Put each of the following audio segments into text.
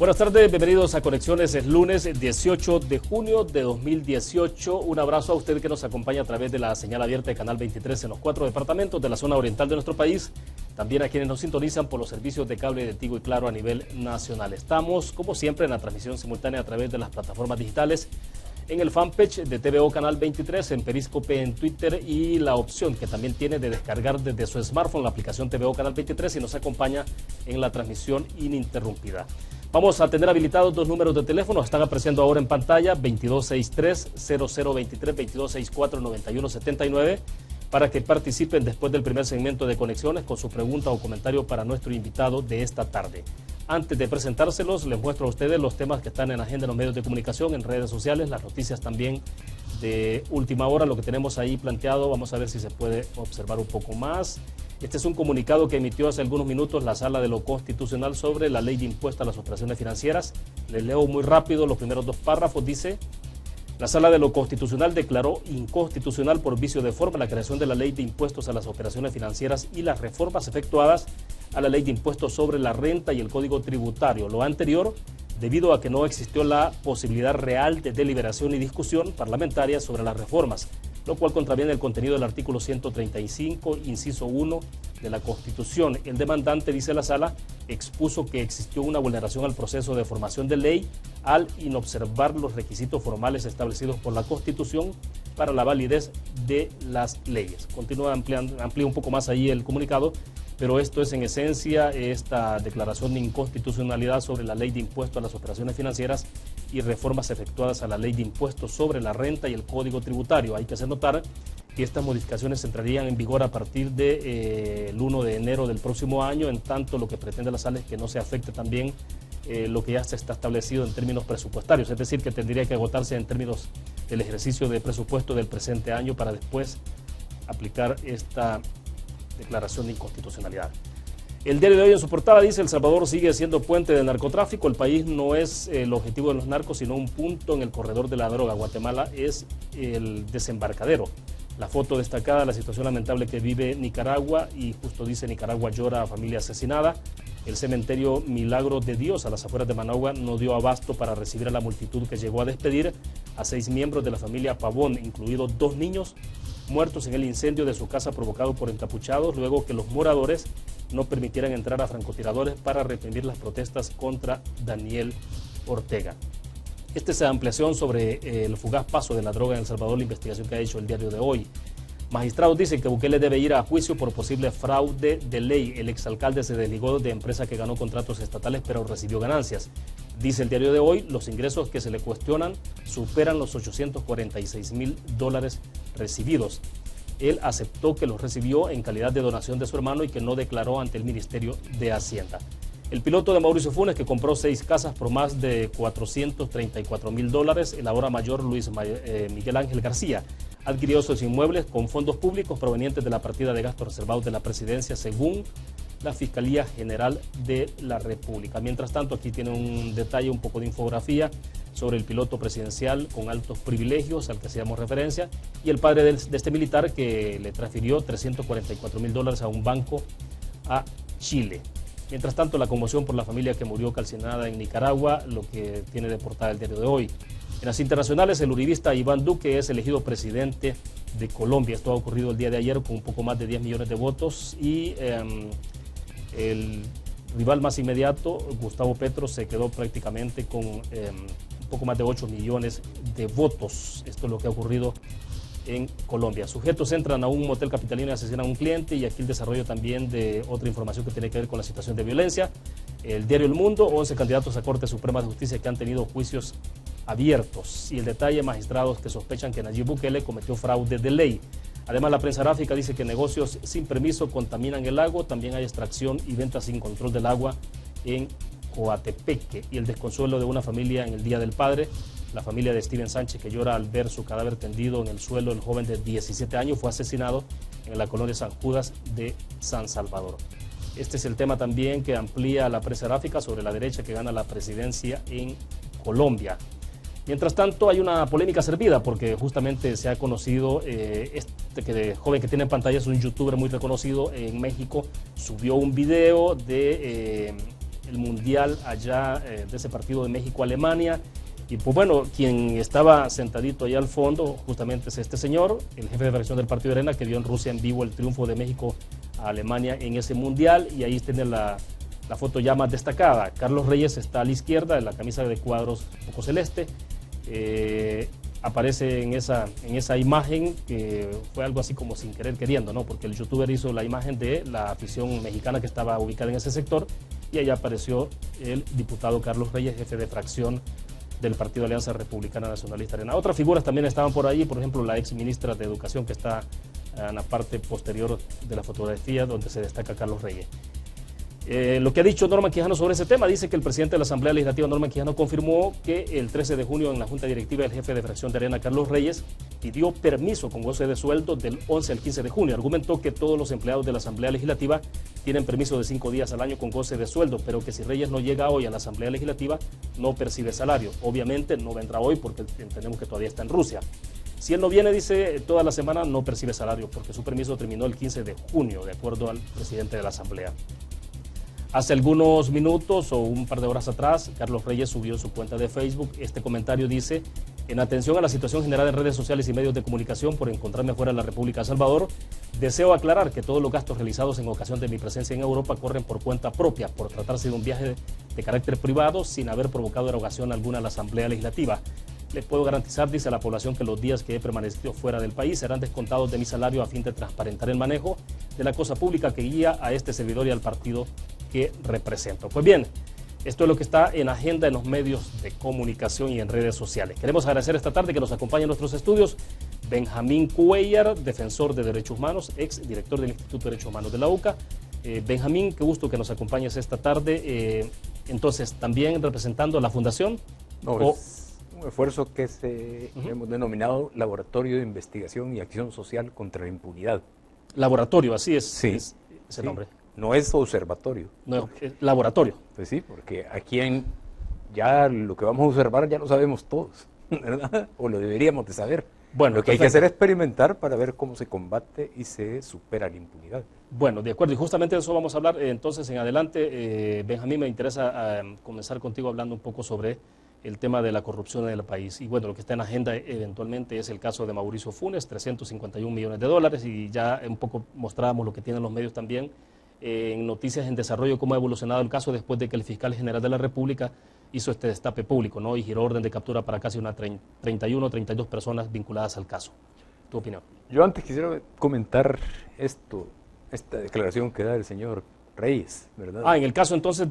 Buenas tardes, bienvenidos a Conexiones. Es lunes 18 de junio de 2018. Un abrazo a usted que nos acompaña a través de la señal abierta de Canal 23 en los 4 departamentos de la zona oriental de nuestro país. También a quienes nos sintonizan por los servicios de cable de Tigo y Claro a nivel nacional. Estamos, como siempre, en la transmisión simultánea a través de las plataformas digitales, en el fanpage de TVO Canal 23, en Periscope, en Twitter, y la opción que también tiene de descargar desde su smartphone la aplicación TVO Canal 23 y nos acompaña en la transmisión ininterrumpida. Vamos a tener habilitados dos números de teléfono, están apareciendo ahora en pantalla, 2263-0023, 2264-9179, para que participen después del primer segmento de Conexiones con su pregunta o comentario para nuestro invitado de esta tarde. Antes de presentárselos, les muestro a ustedes los temas que están en agenda en los medios de comunicación, en redes sociales, las noticias también de última hora, lo que tenemos ahí planteado. Vamos a ver si se puede observar un poco más. Este es un comunicado que emitió hace algunos minutos la Sala de lo Constitucional sobre la ley de impuesto a las operaciones financieras. Les leo muy rápido los primeros dos párrafos. Dice: la Sala de lo Constitucional declaró inconstitucional por vicio de forma la creación de la ley de impuestos a las operaciones financieras y las reformas efectuadas a la ley de impuestos sobre la renta y el Código Tributario. Lo anterior, debido a que no existió la posibilidad real de deliberación y discusión parlamentaria sobre las reformas, lo cual contraviene el contenido del artículo 135, inciso 1 de la Constitución. El demandante, dice la Sala, expuso que existió una vulneración al proceso de formación de ley al inobservar los requisitos formales establecidos por la Constitución para la validez de las leyes. Continúa amplía un poco más ahí el comunicado, pero esto es en esencia esta declaración de inconstitucionalidad sobre la ley de impuesto a las operaciones financieras y reformas efectuadas a la ley de impuestos sobre la renta y el Código Tributario. Hay que hacer notar que estas modificaciones entrarían en vigor a partir del 1 de enero del próximo año, en tanto lo que pretende la Sala es que no se afecte también lo que ya se está establecido en términos presupuestarios, es decir, que tendría que agotarse en términos del ejercicio de presupuesto del presente año para después aplicar esta declaración de inconstitucionalidad. El diario de hoy en su portada dice: El Salvador sigue siendo puente del narcotráfico. El país no es el objetivo de los narcos, sino un punto en el corredor de la droga. Guatemala es el desembarcadero. La foto destacada, la situación lamentable que vive Nicaragua, y justo dice: Nicaragua llora a familia asesinada. El cementerio Milagro de Dios a las afueras de Managua no dio abasto para recibir a la multitud que llegó a despedir a 6 miembros de la familia Pavón, incluidos 2 niños muertos en el incendio de su casa provocado por encapuchados, luego que los moradores no permitieran entrar a francotiradores para reprimir las protestas contra Daniel Ortega. Esta es la ampliación sobre el fugaz paso de la droga en El Salvador, la investigación que ha hecho el diario de hoy. Magistrados dicen que Bukele debe ir a juicio por posible fraude de ley. El exalcalde se desligó de empresa que ganó contratos estatales pero recibió ganancias. Dice el diario de hoy, los ingresos que se le cuestionan superan los $846,000 recibidos. Él aceptó que los recibió en calidad de donación de su hermano y que no declaró ante el Ministerio de Hacienda. El piloto de Mauricio Funes, que compró 6 casas por más de $434,000, el ahora mayor Luis Miguel Ángel García, adquirió esos inmuebles con fondos públicos provenientes de la partida de gastos reservados de la presidencia, según la Fiscalía General de la República. Mientras tanto, aquí tiene un detalle, un poco de infografía sobre el piloto presidencial con altos privilegios al que hacíamos referencia, y el padre de este militar que le transfirió $344,000 a un banco a Chile. Mientras tanto, la conmoción por la familia que murió calcinada en Nicaragua, lo que tiene de portada el diario de hoy. En las internacionales, el uribista Iván Duque es elegido presidente de Colombia. Esto ha ocurrido el día de ayer con un poco más de 10 millones de votos, y el rival más inmediato, Gustavo Petro, se quedó prácticamente con un poco más de 8 millones de votos. Esto es lo que ha ocurrido en Colombia. Sujetos entran a un motel capitalino y asesinan a un cliente, y aquí el desarrollo también de otra información que tiene que ver con la situación de violencia. El diario El Mundo: 11 candidatos a Corte Suprema de Justicia que han tenido juicios abiertos. Y el detalle: magistrados que sospechan que Nayib Bukele cometió fraude de ley. Además, la prensa gráfica dice que negocios sin permiso contaminan el lago. También hay extracción y venta sin control del agua en Coatepeque. Y el desconsuelo de una familia en el Día del Padre. La familia de Steven Sánchez, que llora al ver su cadáver tendido en el suelo. El joven de 17 años fue asesinado en la colonia San Judas de San Salvador. Este es el tema también que amplía la prensa gráfica sobre la derecha que gana la presidencia en Colombia. Mientras tanto, hay una polémica servida porque justamente se ha conocido, joven que tiene en pantalla es un youtuber muy reconocido en México, subió un video de el Mundial allá de ese partido de México-Alemania. Y pues bueno, quien estaba sentadito allá al fondo justamente es este señor, el jefe de fracción del Partido de Arena, que vio en Rusia en vivo el triunfo de México a Alemania en ese Mundial, y ahí tiene la foto ya más destacada. Carlos Reyes está a la izquierda, en la camisa de cuadros un poco celeste. Aparece en esa imagen, que fue algo así como sin querer queriendo, ¿no? Porque el youtuber hizo la imagen de la afición mexicana que estaba ubicada en ese sector, y ahí apareció el diputado Carlos Reyes, jefe de fracción del Partido Alianza Republicana Nacionalista Arena. Otras figuras también estaban por ahí, por ejemplo la ex ministra de Educación, que está en la parte posterior de la fotografía donde se destaca Carlos Reyes. Lo que ha dicho Norman Quijano sobre ese tema, dice que el presidente de la Asamblea Legislativa, Norman Quijano, confirmó que el 13 de junio en la Junta Directiva el jefe de fracción de Arena, Carlos Reyes, pidió permiso con goce de sueldo del 11 al 15 de junio. Argumentó que todos los empleados de la Asamblea Legislativa tienen permiso de 5 días al año con goce de sueldo, pero que si Reyes no llega hoy a la Asamblea Legislativa no percibe salario. Obviamente no vendrá hoy porque entendemos que todavía está en Rusia. Si él no viene, dice, toda la semana no percibe salario porque su permiso terminó el 15 de junio, de acuerdo al presidente de la Asamblea. Hace algunos minutos o un par de horas atrás, Carlos Reyes subió en su cuenta de Facebook este comentario. Dice: en atención a la situación generada en redes sociales y medios de comunicación por encontrarme fuera de la República de Salvador, deseo aclarar que todos los gastos realizados en ocasión de mi presencia en Europa corren por cuenta propia, por tratarse de un viaje de carácter privado sin haber provocado erogación alguna a la Asamblea Legislativa. Les puedo garantizar, dice, a la población que los días que he permanecido fuera del país serán descontados de mi salario a fin de transparentar el manejo de la cosa pública que guía a este servidor y al partido que represento. Pues bien, esto es lo que está en agenda en los medios de comunicación y en redes sociales. Queremos agradecer esta tarde que nos acompañe en nuestros estudios Benjamín Cuellar, defensor de derechos humanos, ex director del Instituto de Derechos Humanos de la UCA. Benjamín, qué gusto que nos acompañes esta tarde. Entonces, también representando a la Fundación. No, es un esfuerzo que hemos denominado Laboratorio de Investigación y Acción Social contra la Impunidad. Laboratorio, así es, sí, es el nombre. No es observatorio. No, es laboratorio. Pues sí, porque aquí ya lo que vamos a observar ya lo sabemos todos, ¿verdad? O lo deberíamos de saber. Bueno, lo que hay que hacer es experimentar para ver cómo se combate y se supera la impunidad. Bueno, de acuerdo, y justamente de eso vamos a hablar entonces en adelante. Benjamín, me interesa comenzar contigo hablando un poco sobre el tema de la corrupción en el país. Y bueno, lo que está en agenda eventualmente es el caso de Mauricio Funes, 351 millones de dólares, y ya un poco mostrábamos lo que tienen los medios también en Noticias en Desarrollo, cómo ha evolucionado el caso después de que el fiscal general de la República hizo este destape público, ¿no? Y giró orden de captura para casi unas 31 o 32 personas vinculadas al caso. ¿Tu opinión? Yo antes quisiera comentar esta declaración que da el señor Reyes, ¿verdad? En el caso entonces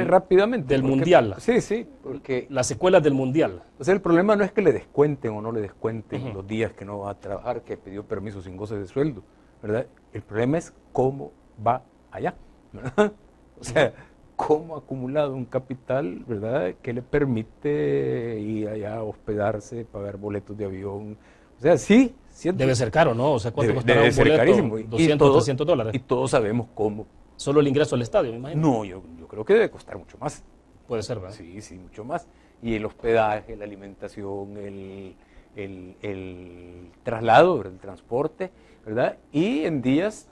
rápidamente, del Mundial. Sí, porque las secuelas del Mundial. O sea, el problema no es que le descuenten o no le descuenten los días que no va a trabajar, que pidió permiso sin goce de sueldo, ¿verdad? El problema es cómo va allá, ¿verdad? O sea, cómo ha acumulado un capital, ¿verdad?, que le permite ir allá a hospedarse, pagar boletos de avión. O sea, sí. Debe ser caro, ¿no? O sea, ¿cuánto costará debe un boleto? Carísimo. 200, 300 dólares. Y todos sabemos cómo. ¿Solo el ingreso al estadio, me imagino? No, yo creo que debe costar mucho más. Puede ser, ¿verdad? Sí, mucho más. Y el hospedaje, la alimentación, el traslado, el transporte, ¿verdad? Y en días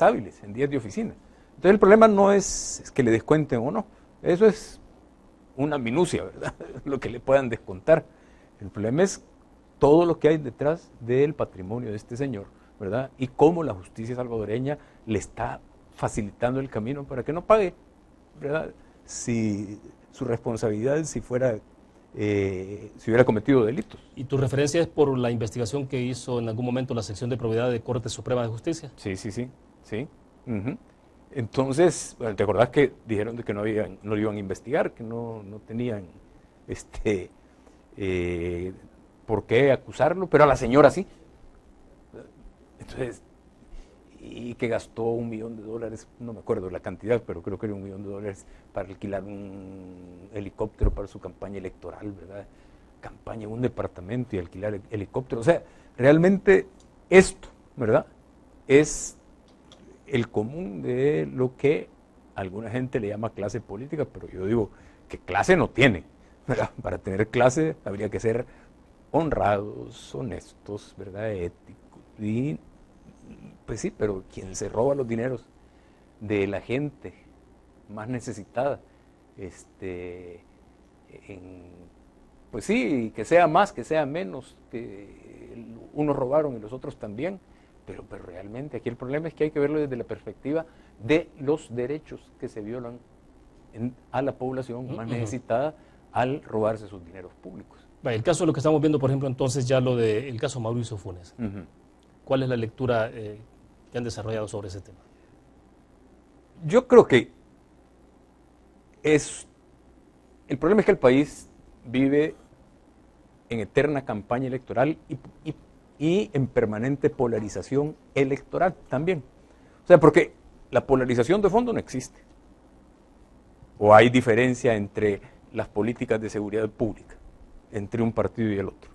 hábiles, en días de oficina. Entonces el problema no es que le descuenten o no. Eso es una minucia, ¿verdad? Lo que le puedan descontar. El problema es todo lo que hay detrás del patrimonio de este señor, ¿verdad? Y cómo la justicia salvadoreña le está facilitando el camino para que no pague, ¿verdad? Si su responsabilidad si hubiera cometido delitos. ¿Y tu referencia es por la investigación que hizo en algún momento la sección de probidad de Corte Suprema de Justicia? Sí. Entonces, bueno, ¿te acordás que dijeron de que no lo iban a investigar, que no tenían por qué acusarlo, pero a la señora sí? Entonces, y que gastó $1 millón, no me acuerdo la cantidad, pero creo que era $1 millón para alquilar un helicóptero para su campaña electoral, ¿verdad? Campaña en un departamento y alquilar helicóptero. O sea, realmente esto, ¿verdad?, es el común de lo que alguna gente le llama clase política, pero yo digo que clase no tiene, ¿verdad? Para tener clase habría que ser honrados, honestos, ¿verdad?, éticos. Y pues sí, pero quien se roba los dineros de la gente más necesitada. Pues sí, que sea más, que sea menos, que unos robaron y los otros también, pero realmente aquí el problema es que hay que verlo desde la perspectiva de los derechos que se violan a la población más necesitada al robarse sus dineros públicos. El caso de lo que estamos viendo, por ejemplo, entonces ya lo del caso Mauricio Funes. ¿Cuál es la lectura que han desarrollado sobre ese tema? Yo creo que el problema es que el país vive en eterna campaña electoral y en permanente polarización electoral también. O sea, porque la polarización de fondo no existe. O hay diferencia entre las políticas de seguridad pública, entre un partido y el otro.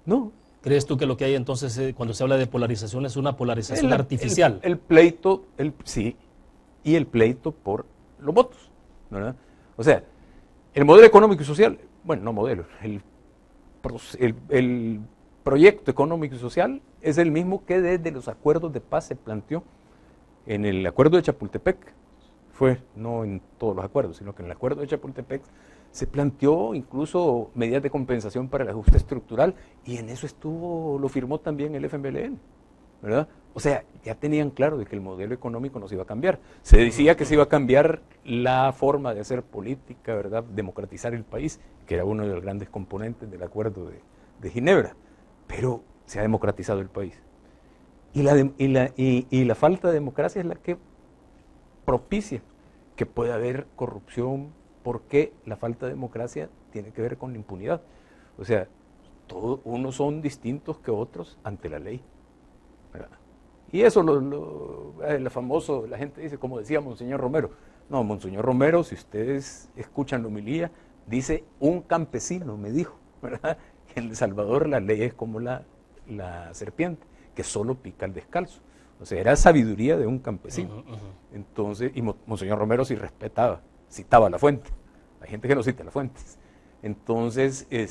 No. ¿Crees tú que lo que hay entonces cuando se habla de polarización es una polarización artificial? El pleito, sí, y el pleito por los votos, ¿verdad? O sea, el modelo económico y social, bueno, no modelo, el proyecto económico y social es el mismo que desde los acuerdos de paz se planteó en el acuerdo de Chapultepec. No en todos los acuerdos, sino que en el acuerdo de Chapultepec se planteó incluso medidas de compensación para el ajuste estructural, y en eso lo firmó también el FMLN, ¿verdad? O sea, ya tenían claro de que el modelo económico no se iba a cambiar. Se decía que se iba a cambiar la forma de hacer política, ¿verdad? Democratizar el país, que era uno de los grandes componentes del acuerdo de Ginebra, pero se ha democratizado el país. Y la falta de democracia es la que propicia que pueda haber corrupción, porque la falta de democracia tiene que ver con la impunidad. O sea, unos son distintos que otros ante la ley, ¿verdad? Y eso la gente dice, como decía Monseñor Romero. No, Monseñor Romero, si ustedes escuchan la homilía, dice un campesino, me dijo, ¿verdad? En El Salvador la ley es como la serpiente, que solo pica al descalzo. O sea, era sabiduría de un campesino. Entonces, y Monseñor Romero sí citaba la fuente. Hay gente que no cita las fuentes. Entonces, en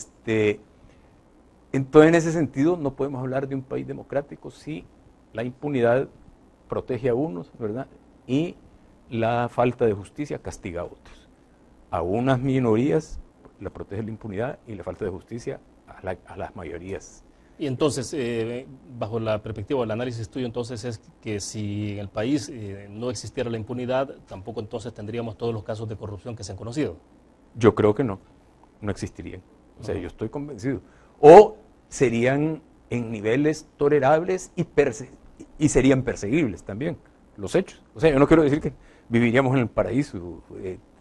ese sentido, no podemos hablar de un país democrático si la impunidad protege a unos, ¿verdad? Y la falta de justicia castiga a otros. A unas minorías la protege la impunidad y la falta de justicia a las mayorías. Y entonces, bajo la perspectiva del análisis tuyo, entonces es que si en el país no existiera la impunidad, tampoco entonces tendríamos todos los casos de corrupción que se han conocido. Yo creo que no existirían. O sea, yo estoy convencido. O serían en niveles tolerables y serían perseguibles también los hechos. O sea, yo no quiero decir que viviríamos en el paraíso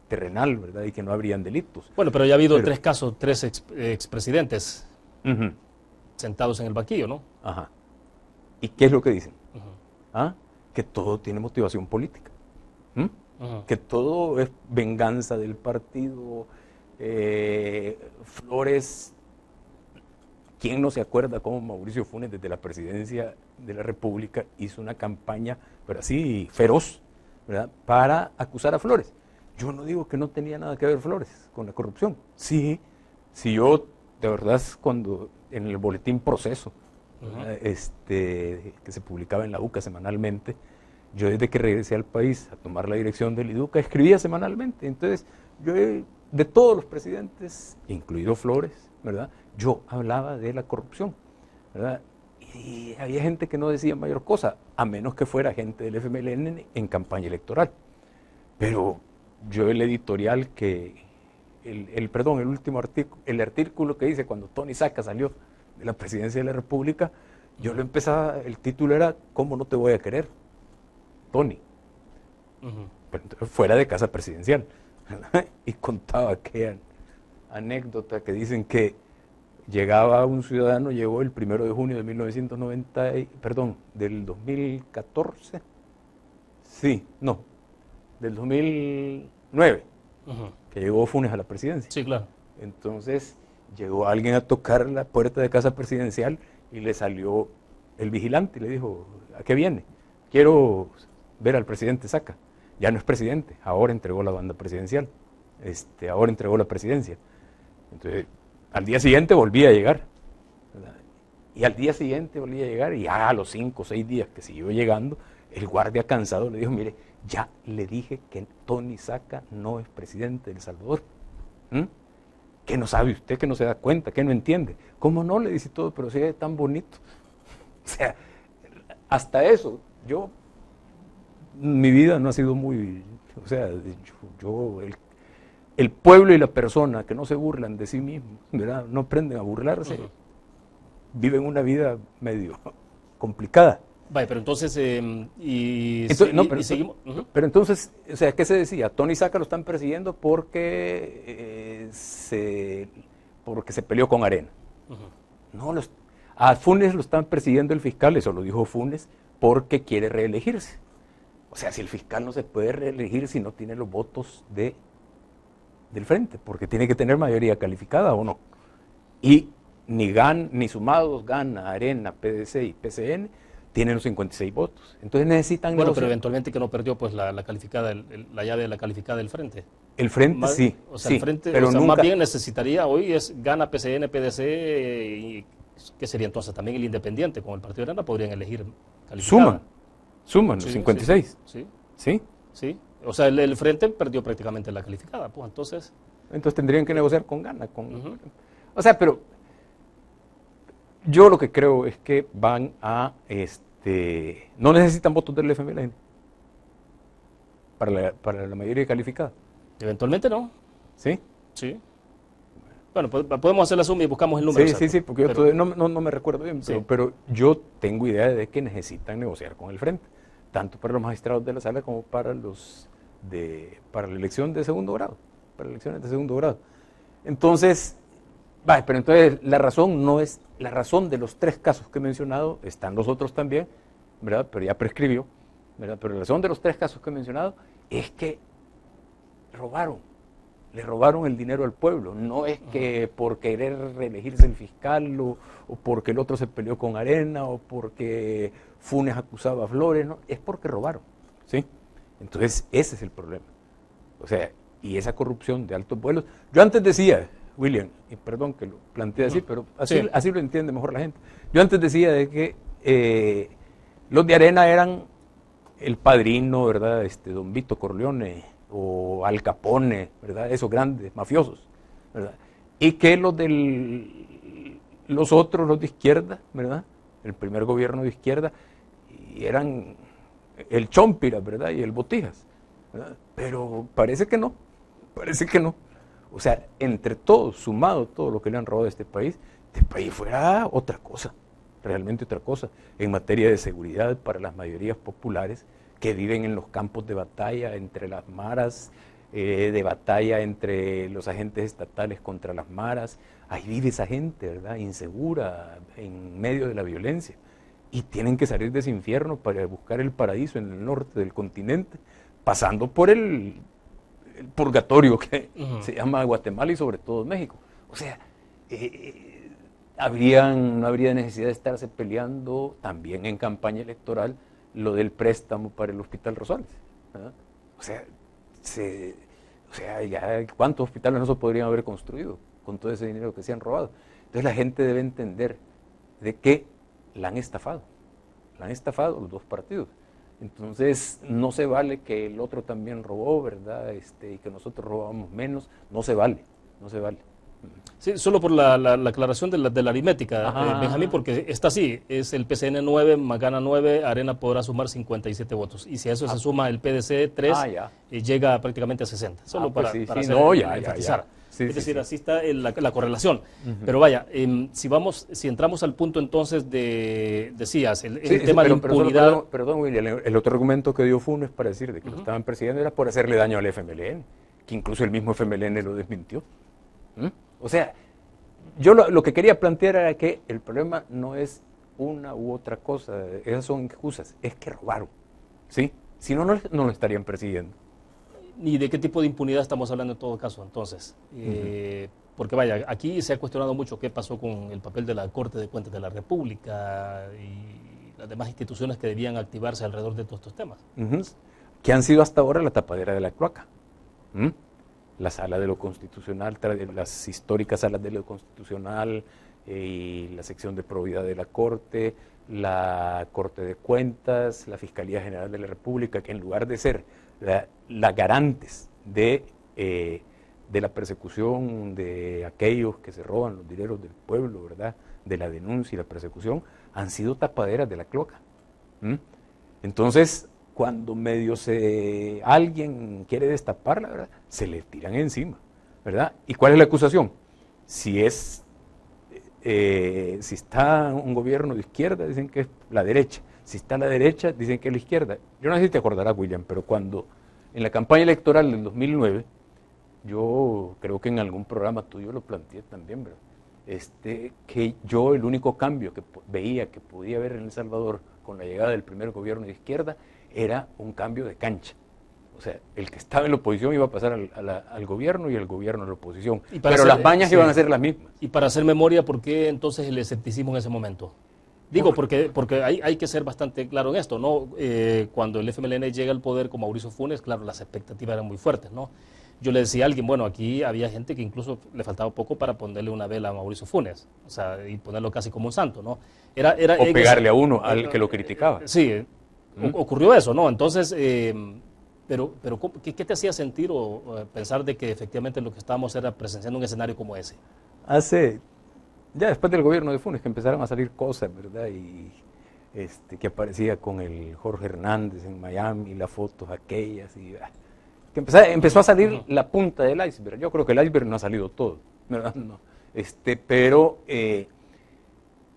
terrenal, ¿verdad? Y que no habrían delitos. Bueno, pero ya ha habido tres casos, tres expresidentes sentados en el banquillo, ¿no? Ajá. ¿Y qué es lo que dicen? Que todo tiene motivación política. Que todo es venganza del partido. Flores, ¿quién no se acuerda cómo Mauricio Funes desde la presidencia de la República hizo una campaña, pero así feroz, ¿verdad?, para acusar a Flores? Yo no digo que no tenía nada que ver Flores con la corrupción. Sí, yo, de verdad, cuando en el boletín Proceso, que se publicaba en la UCA semanalmente, yo desde que regresé al país a tomar la dirección del IDUCA escribía semanalmente. Entonces, yo de todos los presidentes, incluido Flores, ¿verdad?, yo hablaba de la corrupción, ¿verdad? Y había gente que no decía mayor cosa, a menos que fuera gente del FMLN en campaña electoral. Pero yo el editorial el último artículo, el artículo que hice cuando Tony Saca salió de la presidencia de la República, yo lo empezaba, el título era ¿Cómo no te voy a querer, Tony? Pero entonces, fuera de casa presidencial, ¿verdad? Y contaba aquella anécdota que dicen que llegaba un ciudadano, llegó el 1 de junio de 2014, del 2009, que llegó Funes a la presidencia. Sí, claro. Entonces llegó alguien a tocar la puerta de casa presidencial y le salió el vigilante y le dijo, ¿a qué viene? Quiero ver al presidente Saca. Ya no es presidente, ahora entregó la banda presidencial, ahora entregó la presidencia. Entonces, al día siguiente volvía a llegar, ¿verdad? Y al día siguiente volvía a llegar, y a los 5 o 6 días que siguió llegando, El guardia cansado le dijo, mire, ya le dije que Tony Saca no es presidente de El Salvador. ¿Qué no sabe usted, que no se da cuenta, que no entiende? ¿Cómo no? Le dice todo, pero si es tan bonito. O sea, hasta eso, mi vida no ha sido muy, o sea, el pueblo y la persona que no se burlan de sí mismos, ¿verdad? No aprenden a burlarse, viven una vida medio complicada. Vaya, pero entonces, seguimos. Pero entonces, o sea, ¿qué se decía? Tony Saca lo están persiguiendo porque se peleó con Arena. No, a Funes lo están persiguiendo el fiscal, eso lo dijo Funes, porque quiere reelegirse. O sea, si el fiscal no se puede reelegir si no tiene los votos del frente, porque tiene que tener mayoría calificada o no. Y ni sumados gana Arena, PDC y PCN, tienen los 56 votos. Entonces necesitan... Bueno, pero eventualmente que no perdió pues la calificada, la llave de la calificada del frente. El frente sí. O sea, sí, el frente, pero o sea, nunca... más bien necesitaría, hoy gana PCN, PDC, y que sería entonces también el independiente, con el partido de Arena podrían elegir calificada. Suman los 56. Sí. O sea, el frente perdió prácticamente la calificada, pues entonces... Entonces tendrían que negociar con Gana. O sea, pero yo lo que creo es que van a... no necesitan votos del FMLN para la mayoría calificada. Eventualmente no. ¿Sí? Sí. Bueno, podemos hacer la suma y buscamos el número. Sí, porque yo todavía no me recuerdo bien, pero yo tengo idea de que necesitan negociar con el frente, tanto para los magistrados de la sala como para para la elección de segundo grado, para elecciones de segundo grado. Entonces, pero entonces la razón no es, la razón de los 3 casos que he mencionado, están los otros también, ¿verdad? Pero ya prescribió, ¿verdad? Pero la razón de los 3 casos que he mencionado es que le robaron el dinero al pueblo. No es que por querer reelegirse el fiscal o porque el otro se peleó con Arena o porque Funes acusaba a Flores, no, es porque robaron, ¿sí? Entonces ese es el problema. O sea, y esa corrupción de altos vuelos. Yo antes decía, William, y perdón que lo planteé así, pero así lo entiende mejor la gente. Yo antes decía de que los de Arena eran el Padrino, ¿verdad? Don Vito Corleone o Al Capone, ¿verdad? Esos grandes mafiosos, ¿verdad? Y que los otros, los de izquierda, ¿verdad? El primer gobierno de izquierda, eran el Chompira, ¿verdad? Y el Botijas, ¿verdad? Pero parece que no. O sea, entre todos, sumado todo lo que le han robado a este país fuera otra cosa, realmente otra cosa, en materia de seguridad para las mayorías populares que viven en los campos de batalla entre las maras, de batalla entre los agentes estatales contra las maras. Ahí vive esa gente, ¿verdad? Insegura, en medio de la violencia. Y tienen que salir de ese infierno para buscar el paraíso en el norte del continente, pasando por el purgatorio que se llama Guatemala y sobre todo México. O sea, no habría necesidad de estarse peleando también en campaña electoral lo del préstamo para el Hospital Rosales, ¿verdad? O sea, ya ¿cuántos hospitales no se podrían haber construido con todo ese dinero que se han robado? Entonces la gente debe entender de que la han estafado los 2 partidos. Entonces no se vale que el otro también robó, ¿verdad? Y que nosotros robamos menos, no se vale. Sí, solo por la aclaración de la aritmética, Benjamín, porque está así, es el PCN 9, más gana 9, Arena podrá sumar 57 votos. Y si a eso se suma el PDC 3, llega prácticamente a 60. Solo para enfatizar. Es decir, así está la correlación. Pero vaya, si entramos al punto entonces decías, el tema de la impunidad... Perdón, William, el otro argumento que dio Funes para decir de que lo estaban persiguiendo era por hacerle daño al FMLN, que incluso el mismo FMLN lo desmintió. O sea, yo lo que quería plantear era que el problema no es una u otra cosa, esas son excusas, es que robaron, ¿sí? Si no, no lo estarían persiguiendo. ¿Y de qué tipo de impunidad estamos hablando en todo caso, entonces? Porque vaya, aquí se ha cuestionado mucho qué pasó con el papel de la Corte de Cuentas de la República y las demás instituciones que debían activarse alrededor de todos estos temas. Que han sido hasta ahora la tapadera de la cloaca. La sala de lo constitucional, las históricas salas de lo constitucional y la sección de probidad de la Corte, la Corte de Cuentas, la Fiscalía General de la República, que en lugar de ser la garantes de la persecución de aquellos que se roban los dineros del pueblo, ¿verdad?, de la denuncia y la persecución, han sido tapaderas de la cloaca. Entonces, cuando alguien quiere destaparla, ¿verdad?, se le tiran encima, ¿verdad? ¿Y cuál es la acusación? Si está un gobierno de izquierda, dicen que es la derecha. Si está la derecha, dicen que es la izquierda. Yo no sé si te acordarás, William, pero cuando en la campaña electoral del 2009, yo creo que en algún programa tuyo lo planteé también, ¿verdad?, que yo el único cambio que veía que podía haber en El Salvador con la llegada del primer gobierno de izquierda era un cambio de cancha. O sea, el que estaba en la oposición iba a pasar al gobierno y el gobierno a la oposición. Pero las mañas iban a ser las mismas. Y para hacer memoria, ¿por qué entonces el escepticismo en ese momento? Digo, porque hay que ser bastante claro en esto, ¿no? Cuando el FMLN llega al poder con Mauricio Funes, claro, las expectativas eran muy fuertes, ¿no? Yo le decía a alguien, bueno, aquí había gente que incluso le faltaba poco para ponerle una vela a Mauricio Funes, o sea, y ponerlo casi como un santo, ¿no? O pegarle a uno, al que lo criticaba. Sí, ocurrió eso, ¿no? Entonces, pero ¿qué te hacía sentir o pensar de que efectivamente lo que estábamos era presenciando un escenario como ese? Ya después del gobierno de Funes, que empezaron a salir cosas, ¿verdad? Y que aparecía con el Jorge Hernández en Miami, las fotos aquellas, y que empezó a salir la punta del iceberg. Yo creo que el iceberg no ha salido todo, ¿verdad? No. Pero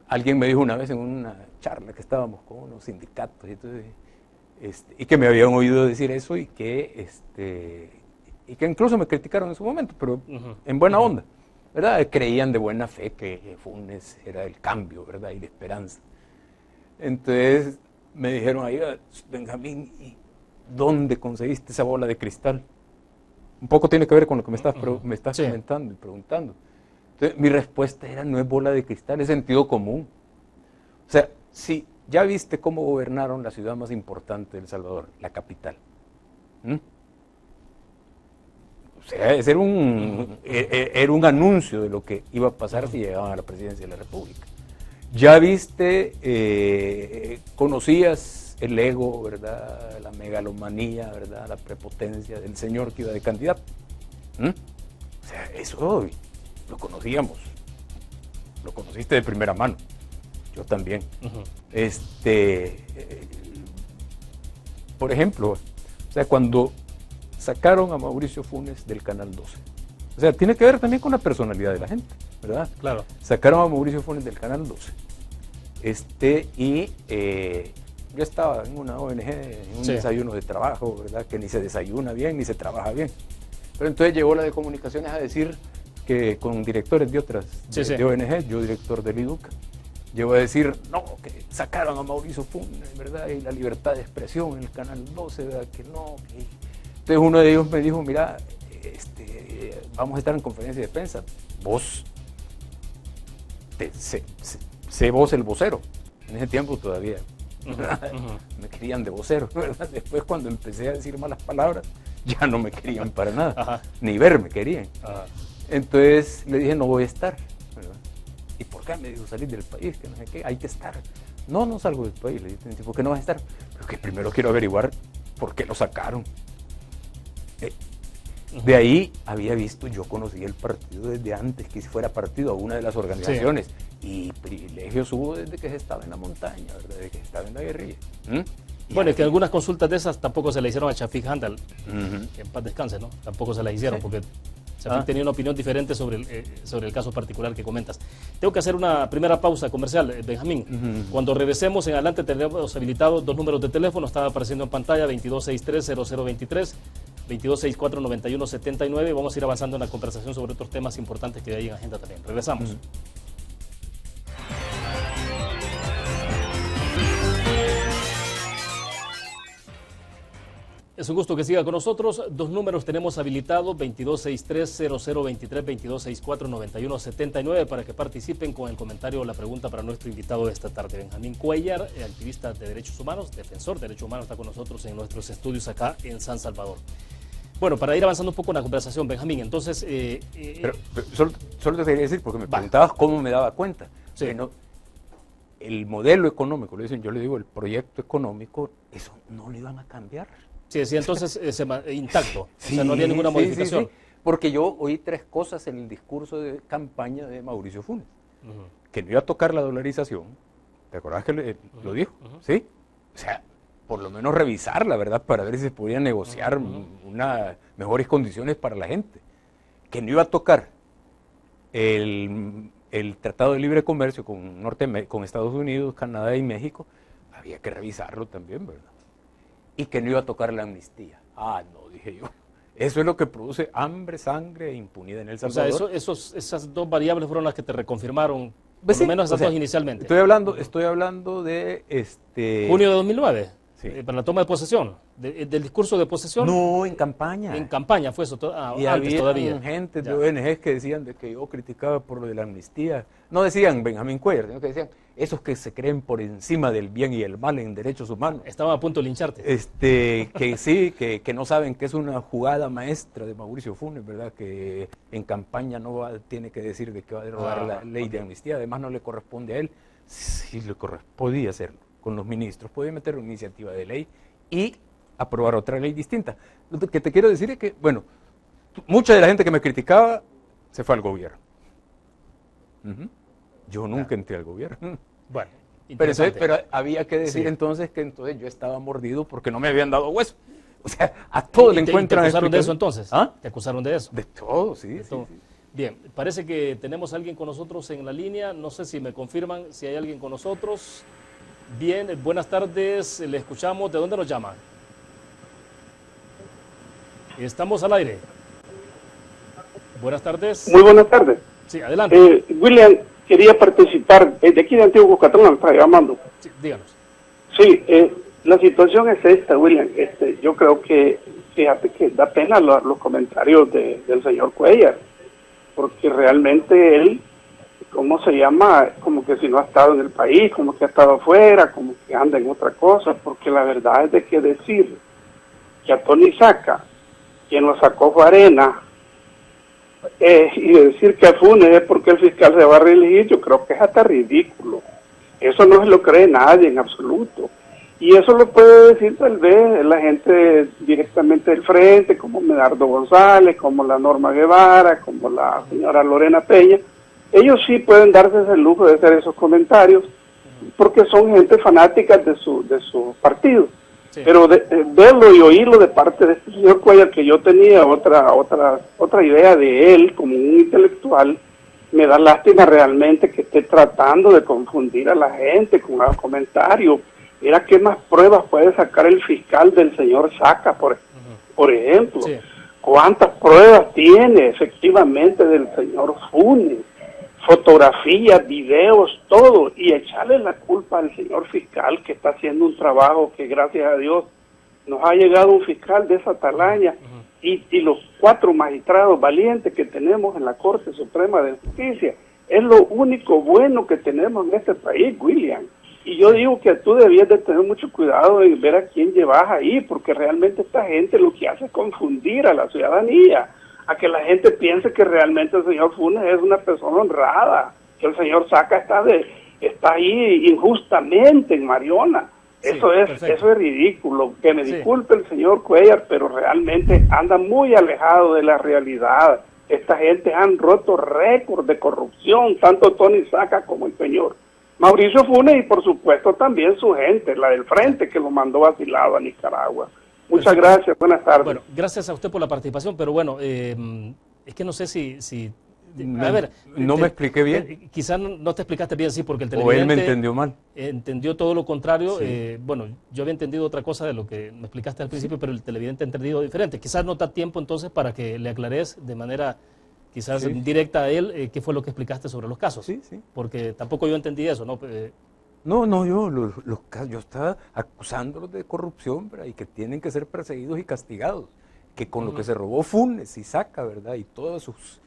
alguien me dijo una vez en una charla que estábamos con unos sindicatos, y que me habían oído decir eso y que incluso me criticaron en su momento, pero en buena onda, ¿verdad? Creían de buena fe que Funes era el cambio, ¿verdad?, y la esperanza. Entonces me dijeron ahí, Benjamín, ¿dónde conseguiste esa bola de cristal? Un poco tiene que ver con lo que me estás comentando y preguntando. Entonces, mi respuesta era, no es bola de cristal, es sentido común. O sea, si ya viste cómo gobernaron la ciudad más importante de El Salvador, la capital. O sea, ese era un anuncio de lo que iba a pasar si llegaban a la presidencia de la República. Ya viste, conocías el ego, ¿verdad?, la megalomanía, ¿verdad?, la prepotencia del señor que iba de candidato. O sea, eso lo conocíamos. Lo conociste de primera mano. Yo también. Por ejemplo, o sea, cuando sacaron a Mauricio Funes del Canal 12, o sea, tiene que ver también con la personalidad de la gente, ¿verdad? Claro. Sacaron a Mauricio Funes del Canal 12. Yo estaba en una ONG, en un desayuno de trabajo, ¿verdad?, que ni se desayuna bien, ni se trabaja bien. Pero entonces llegó la de comunicaciones a decir que con directores de otras de ONG, yo director del IDUCA, llegó a decir, no, que sacaron a Mauricio Funes, ¿verdad?, y la libertad de expresión en el Canal 12, ¿verdad?, que no. Entonces uno de ellos me dijo, mira, vamos a estar en conferencia de prensa, vos, sé vos el vocero. En ese tiempo todavía me querían de vocero, ¿verdad? Después cuando empecé a decir malas palabras, ya no me querían para nada, ni verme querían. Entonces le dije, no voy a estar, ¿verdad? ¿Y por qué? Me dijo, salir del país, que no sé qué, hay que estar. No salgo del país, le dije, ¿por qué no vas a estar? Pero que primero quiero averiguar por qué lo sacaron. De ahí había visto, yo conocí el partido desde antes que fuera partido a una de las organizaciones, y privilegios hubo desde que se estaba en la montaña, ¿verdad?, desde que se estaba en la guerrilla. Bueno, es que algunas consultas de esas tampoco se le hicieron a Shafik Handal, que en paz descanse, ¿no? Tampoco se las hicieron, porque Shafik tenía una opinión diferente sobre el caso particular que comentas. Tengo que hacer una primera pausa comercial, Benjamín. Cuando regresemos, en adelante tenemos habilitados dos números de teléfono, estaba apareciendo en pantalla, 2263-0023, 2264-9179. Vamos a ir avanzando en la conversación sobre otros temas importantes que hay en agenda también. Regresamos. Es un gusto que siga con nosotros. Dos números tenemos habilitados, 2263-0023, 2264-9179, para que participen con el comentario o la pregunta para nuestro invitado de esta tarde. Benjamín Cuellar, activista de derechos humanos, defensor de derechos humanos, está con nosotros en nuestros estudios acá en San Salvador. Bueno, para ir avanzando un poco en la conversación, Benjamín, entonces... pero solo te quería decir, porque me preguntabas cómo me daba cuenta. Sí. el modelo económico, lo dicen, yo le digo el proyecto económico, eso no lo iban a cambiar. Sí, sí, entonces intacto, o sea, no había ninguna modificación. Sí, porque yo oí tres cosas en el discurso de campaña de Mauricio Funes, que no iba a tocar la dolarización, ¿te acordás que lo dijo? Sí, o sea, por lo menos revisarla, ¿verdad? Para ver si se podía negociar unas mejores condiciones para la gente. Que no iba a tocar el Tratado de Libre Comercio con Estados Unidos, Canadá y México, había que revisarlo también, ¿verdad? Y que no iba a tocar la amnistía. Ah, no, dije yo. Eso es lo que produce hambre, sangre e impunidad en El Salvador. O sea, esas dos variables fueron las que te reconfirmaron, por lo menos esas dos inicialmente. Estoy hablando de junio de 2009. Sí. Para la toma de posesión, del discurso de posesión. No, en campaña. En campaña fue eso, y antes todavía. Gente de ONGs que decían de que yo criticaba por lo de la amnistía. No decían Benjamín Cuellar, sino que decían esos que se creen por encima del bien y el mal en derechos humanos. Estaban a punto de lincharte. Que sí, que no saben que es una jugada maestra de Mauricio Funes, ¿verdad? Que en campaña tiene que decir de que va a derogar la ley de amnistía, además no le corresponde a él. Sí le podía hacerlo con los ministros, podía meter una iniciativa de ley y aprobar otra ley distinta. Lo que te quiero decir es que, bueno, mucha de la gente que me criticaba se fue al gobierno. Yo nunca entré al gobierno. Bueno, pero había que decir entonces que entonces yo estaba mordido porque no me habían dado hueso. O sea, a todo le encuentran. ¿Te acusaron de eso entonces? ¿Ah? ¿Te acusaron de eso? De todo, sí. De todo. Bien, parece que tenemos a alguien con nosotros en la línea. No sé si me confirman si hay alguien con nosotros. Bien, buenas tardes, le escuchamos. ¿De dónde nos llaman? Estamos al aire. Buenas tardes. Muy buenas tardes. Sí, adelante. William, quería participar. De aquí de Antiguo Cuscatlán me está llamando. Sí, díganos. Sí, la situación es esta, William. Yo creo que, fíjate que da pena los comentarios del señor Cuellar, porque realmente él, ¿cómo se llama? Como que si no ha estado en el país, como que ha estado afuera, como que anda en otra cosa, porque la verdad es de que decir que a Tony Saca, quien lo sacó fue Arena, y decir que a Funes es porque el fiscal se va a reelegir, yo creo que es hasta ridículo. Eso no se lo cree nadie en absoluto. Y eso lo puede decir tal vez la gente directamente del frente, como Medardo González, como la Norma Guevara, como la señora Lorena Peña. Ellos sí pueden darse ese lujo de hacer esos comentarios porque son gente fanática de su partido. Sí. Pero de verlo y oírlo de parte de este señor Cuellar, que yo tenía otra idea de él como un intelectual, me da lástima realmente que esté tratando de confundir a la gente con los comentarios. Mira qué más pruebas puede sacar el fiscal del señor Saca, por ejemplo. Sí. ¿Cuántas pruebas tiene efectivamente del señor Funes? Fotografías, videos, todo, y echarle la culpa al señor fiscal que está haciendo un trabajo que gracias a Dios nos ha llegado un fiscal de esa talaña y los 4 magistrados valientes que tenemos en la Corte Suprema de Justicia. Es lo único bueno que tenemos en este país, William. Y yo digo que tú debías de tener mucho cuidado en ver a quién llevas ahí, porque realmente esta gente lo que hace es confundir a la ciudadanía, a que la gente piense que realmente el señor Funes es una persona honrada, que el señor Saca está ahí injustamente en Mariona. Sí, eso es ridículo. Que me disculpe el señor Cuellar, pero realmente anda muy alejado de la realidad. Esta gente han roto récord de corrupción, tanto Tony Saca como el señor Mauricio Funes y por supuesto también su gente, la del frente que lo mandó vacilado a Nicaragua. Muchas gracias, buenas tardes. Bueno, gracias a usted por la participación, pero bueno, es que no sé si a ver, no me expliqué bien. Quizás no te explicaste bien, sí, porque el televidente... O él me entendió mal. Entendió todo lo contrario. Sí. Bueno, yo había entendido otra cosa de lo que me explicaste al principio, pero el televidente ha entendido diferente. Quizás no da tiempo entonces para que le aclares de manera quizás directa a él qué fue lo que explicaste sobre los casos. Sí, sí. Porque tampoco yo entendí eso, ¿no? Yo estaba acusándolos de corrupción, ¿verdad? Y que tienen que ser perseguidos y castigados. Que con lo que se robó Funes y Saca, ¿verdad? Y todas sus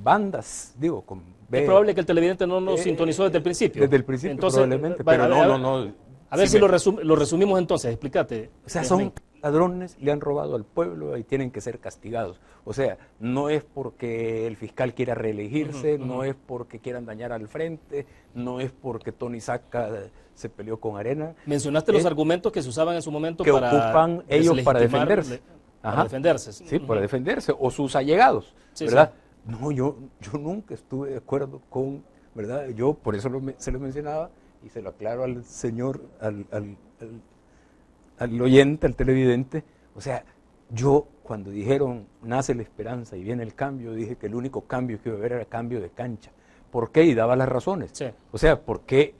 bandas, digo, es probable que el televidente no nos sintonizó desde el principio. Desde el principio, entonces, probablemente, pero no. A ver si lo resumimos entonces, explícate. O sea, son ladrones le han robado al pueblo y tienen que ser castigados. O sea, no es porque el fiscal quiera reelegirse, no es porque quieran dañar al frente, no es porque Tony Saca se peleó con Arena. Mencionaste los argumentos que se usaban en su momento que para ocupan ellos para defenderse. Para defenderse. Sí, para defenderse, o sus allegados, sí, ¿verdad? Sí. No, yo nunca estuve de acuerdo con, ¿verdad? Yo por eso se lo mencionaba y se lo aclaro al señor, al oyente, al televidente. O sea, yo cuando dijeron nace la esperanza y viene el cambio, dije que el único cambio que iba a haber era cambio de cancha. ¿Por qué? Y daba las razones. Sí. O sea, porque,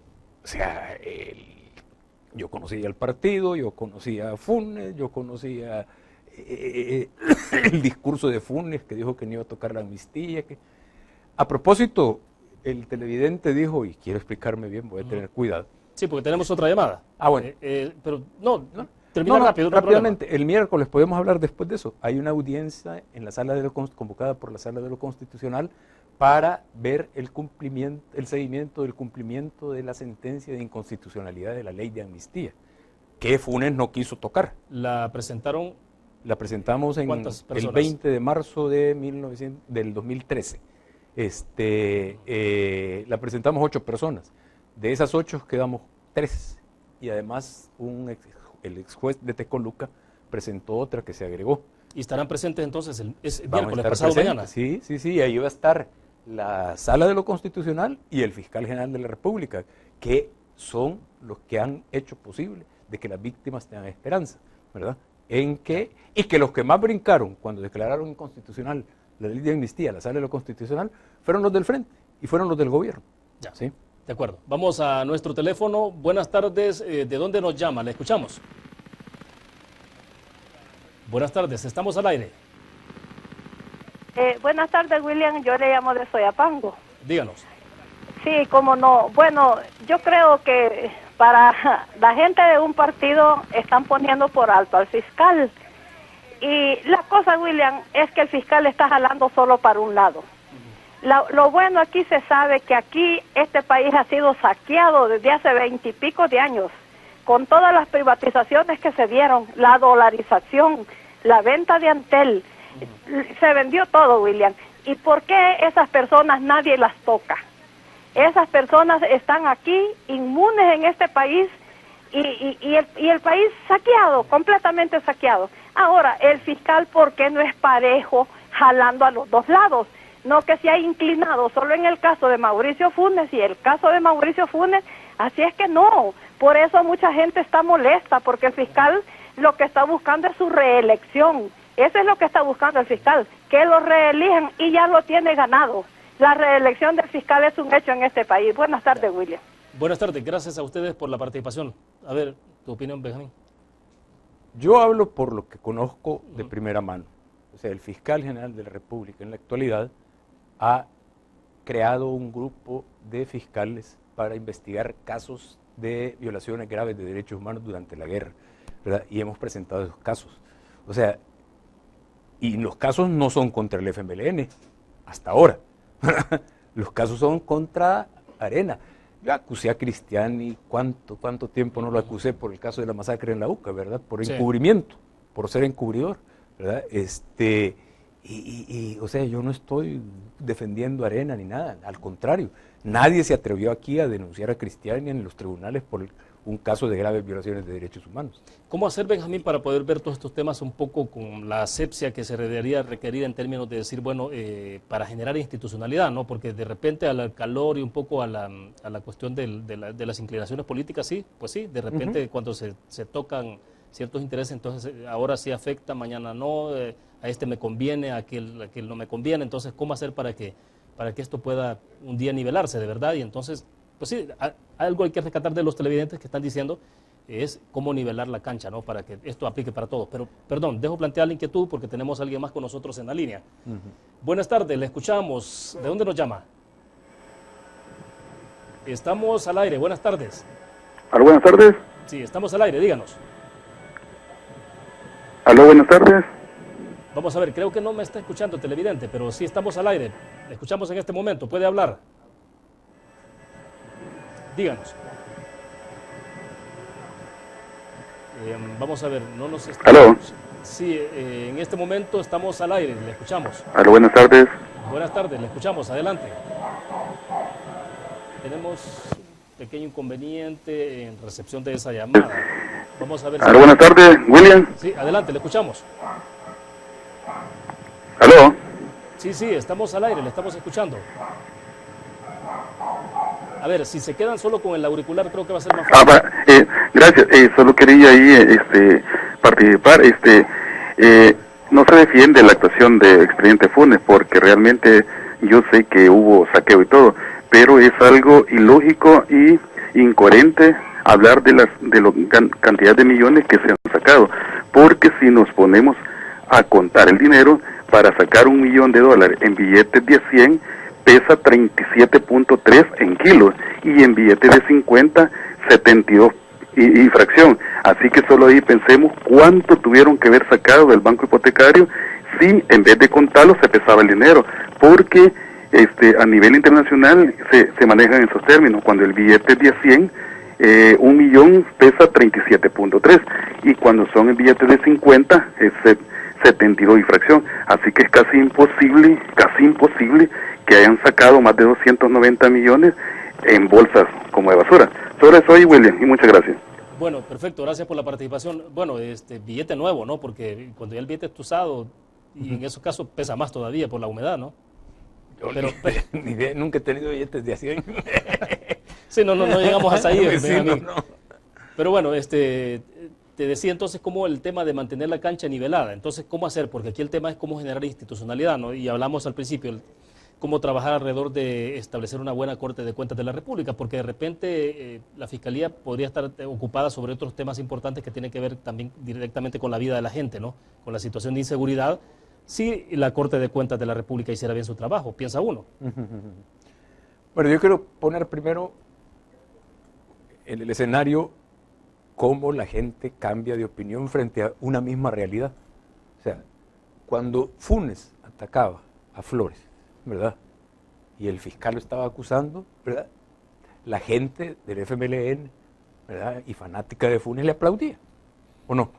o sea, yo conocía el partido, yo conocía a Funes, yo conocía el discurso de Funes que dijo que no iba a tocar la amnistía. A propósito, el televidente dijo, y quiero explicarme bien, voy a tener cuidado. Sí, porque tenemos otra llamada. Ah, bueno. Pero termina rápido. Rápidamente, el miércoles podemos hablar después de eso. Hay una audiencia en la sala convocada por la Sala de lo Constitucional para ver el seguimiento del cumplimiento de la sentencia de inconstitucionalidad de la ley de amnistía, que Funes no quiso tocar. ¿La presentaron? La presentamos en el 20 de marzo del 2013. La presentamos 8 personas. De esas 8 quedamos 3. Y además el ex juez de Tecoluca presentó otra que se agregó. ¿Y estarán presentes entonces el miércoles pasado mañana? Sí, ahí va a estar la Sala de lo Constitucional y el Fiscal General de la República, que son los que han hecho posible de que las víctimas tengan esperanza, ¿verdad? Y que los que más brincaron cuando declararon inconstitucional la ley de amnistía, la Sala de lo Constitucional, fueron los del frente y fueron los del gobierno. Ya, ¿sí? De acuerdo. Vamos a nuestro teléfono. Buenas tardes. ¿De dónde nos llama? ¿Le escuchamos? Buenas tardes. Estamos al aire. Buenas tardes, William. Yo le llamo de Soyapango. Díganos. Sí, cómo no. Bueno, yo creo que para la gente de un partido están poniendo por alto al fiscal. Y la cosa, William, es que el fiscal está jalando solo para un lado. Lo bueno aquí se sabe que aquí este país ha sido saqueado desde hace 20 y pico de años, con todas las privatizaciones que se dieron, la dolarización, la venta de Antel, se vendió todo, William. ¿Y por qué esas personas nadie las toca? Esas personas están aquí, inmunes en este país, y el país saqueado, completamente saqueado. Ahora, el fiscal, ¿por qué no es parejo jalando a los dos lados? No que se ha inclinado solo en el caso de Mauricio Funes y el caso de Mauricio Funes, así es que no. Por eso mucha gente está molesta, porque el fiscal lo que está buscando es su reelección. Eso es lo que está buscando el fiscal, que lo reelijan, y ya lo tiene ganado. La reelección del fiscal es un hecho en este país. Buenas tardes, William. Buenas tardes, gracias a ustedes por la participación. A ver, tu opinión, Benjamín. Yo hablo por lo que conozco de primera mano. O sea, el fiscal general de la República en la actualidad ha creado un grupo de fiscales para investigar casos de violaciones graves de derechos humanos durante la guerra, ¿verdad? Y hemos presentado esos casos. O sea, y los casos no son contra el FMLN, hasta ahora. Los casos son contra Arena. Yo acusé a Cristiani, ¿cuánto tiempo no lo acusé por el caso de la masacre en la UCA, ¿verdad? Por encubrimiento, por ser encubridor, ¿verdad? O sea, yo no estoy defendiendo a Arena ni nada, al contrario, nadie se atrevió aquí a denunciar a Cristiani en los tribunales por un caso de graves violaciones de derechos humanos. ¿Cómo hacer, Benjamín, para poder ver todos estos temas un poco con la asepsia que se debería requerir en términos de decir, bueno, para generar institucionalidad, ¿no? Porque de repente al calor y un poco a la cuestión de las inclinaciones políticas, sí, pues sí, de repente cuando se tocan ciertos intereses, entonces ahora sí afecta, mañana no, a este me conviene, a aquel no me conviene. Entonces, ¿cómo hacer para que esto pueda un día nivelarse de verdad? Y entonces, pues sí, algo hay que rescatar de los televidentes que están diciendo es cómo nivelar la cancha, ¿no? Para que esto aplique para todos. Pero, perdón, dejo plantear la inquietud porque tenemos a alguien más con nosotros en la línea. Buenas tardes, le escuchamos. ¿De dónde nos llama? Estamos al aire, buenas tardes. ¿Aló, buenas tardes? Sí, estamos al aire, díganos. ¿Aló, buenas tardes? Vamos a ver, creo que no me está escuchando el televidente, pero sí estamos al aire. Le escuchamos en este momento, puede hablar. Díganos. Vamos a ver, no nos está... ¿Aló? Sí, en este momento estamos al aire, le escuchamos. Aló, buenas tardes. Buenas tardes, le escuchamos, adelante. Tenemos un pequeño inconveniente en recepción de esa llamada. Vamos a ver si... Aló, buenas tardes, William. Sí, adelante, le escuchamos. Aló. Sí, sí, estamos al aire, le estamos escuchando. A ver, si se quedan solo con el auricular, creo que va a ser más fácil. Gracias. Solo quería ahí participar. No se defiende la actuación de Expediente Funes, porque realmente yo sé que hubo saqueo y todo, pero es algo ilógico y incoherente hablar de la cantidad de millones que se han sacado, porque si nos ponemos a contar el dinero, para sacar $1 millón en billetes de 100, pesa 37.3 en kilos, y en billetes de 50, 72 y fracción. Así que solo ahí pensemos cuánto tuvieron que haber sacado del banco hipotecario si en vez de contarlo se pesaba el dinero, porque a nivel internacional se manejan esos términos. Cuando el billete es de 100, 1 millón pesa 37.3, y cuando son en billetes de 50 es 72 y fracción. Así que es casi imposible que hayan sacado más de 290 millones en bolsas como de basura. Sobre eso hoy, William, y muchas gracias. Bueno, perfecto, gracias por la participación. Bueno, billete nuevo, ¿no? Porque cuando ya el billete está usado, y en esos casos pesa más todavía por la humedad, ¿no? Nunca he tenido billetes de 100. Sí, no llegamos hasta ahí. Sí, no. Pero bueno, te decía entonces cómo el tema de mantener la cancha nivelada. Entonces, ¿cómo hacer? Porque aquí el tema es cómo generar institucionalidad, ¿no? Y hablamos al principio, cómo trabajar alrededor de establecer una buena Corte de Cuentas de la República, porque de repente la Fiscalía podría estar ocupada sobre otros temas importantes que tienen que ver también directamente con la vida de la gente, ¿no? Con la situación de inseguridad, si la Corte de Cuentas de la República hiciera bien su trabajo, piensa uno. Bueno, yo quiero poner primero en el escenario cómo la gente cambia de opinión frente a una misma realidad. O sea, cuando Funes atacaba a Flores, ¿verdad? Y el fiscal lo estaba acusando, ¿verdad? La gente del FMLN, ¿verdad? Y fanática de Funes le aplaudía, ¿o no?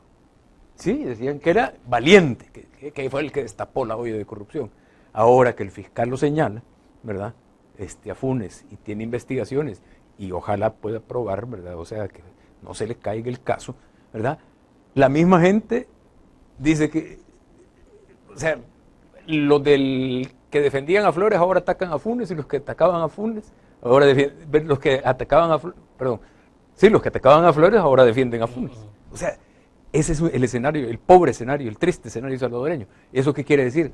Sí, decían que era valiente, que fue el que destapó la olla de corrupción. Ahora que el fiscal lo señala, ¿verdad? A Funes, y tiene investigaciones, y ojalá pueda probar, ¿verdad? O sea, que no se le caiga el caso, ¿verdad? La misma gente dice que, o sea, los que defendían a Flores ahora atacan a Funes, y los que atacaban a Funes ahora defienden, los que atacaban a Flores, los que atacaban a Flores ahora defienden a Funes. O sea, ese es el escenario, el pobre escenario, el triste escenario salvadoreño. ¿Eso qué quiere decir?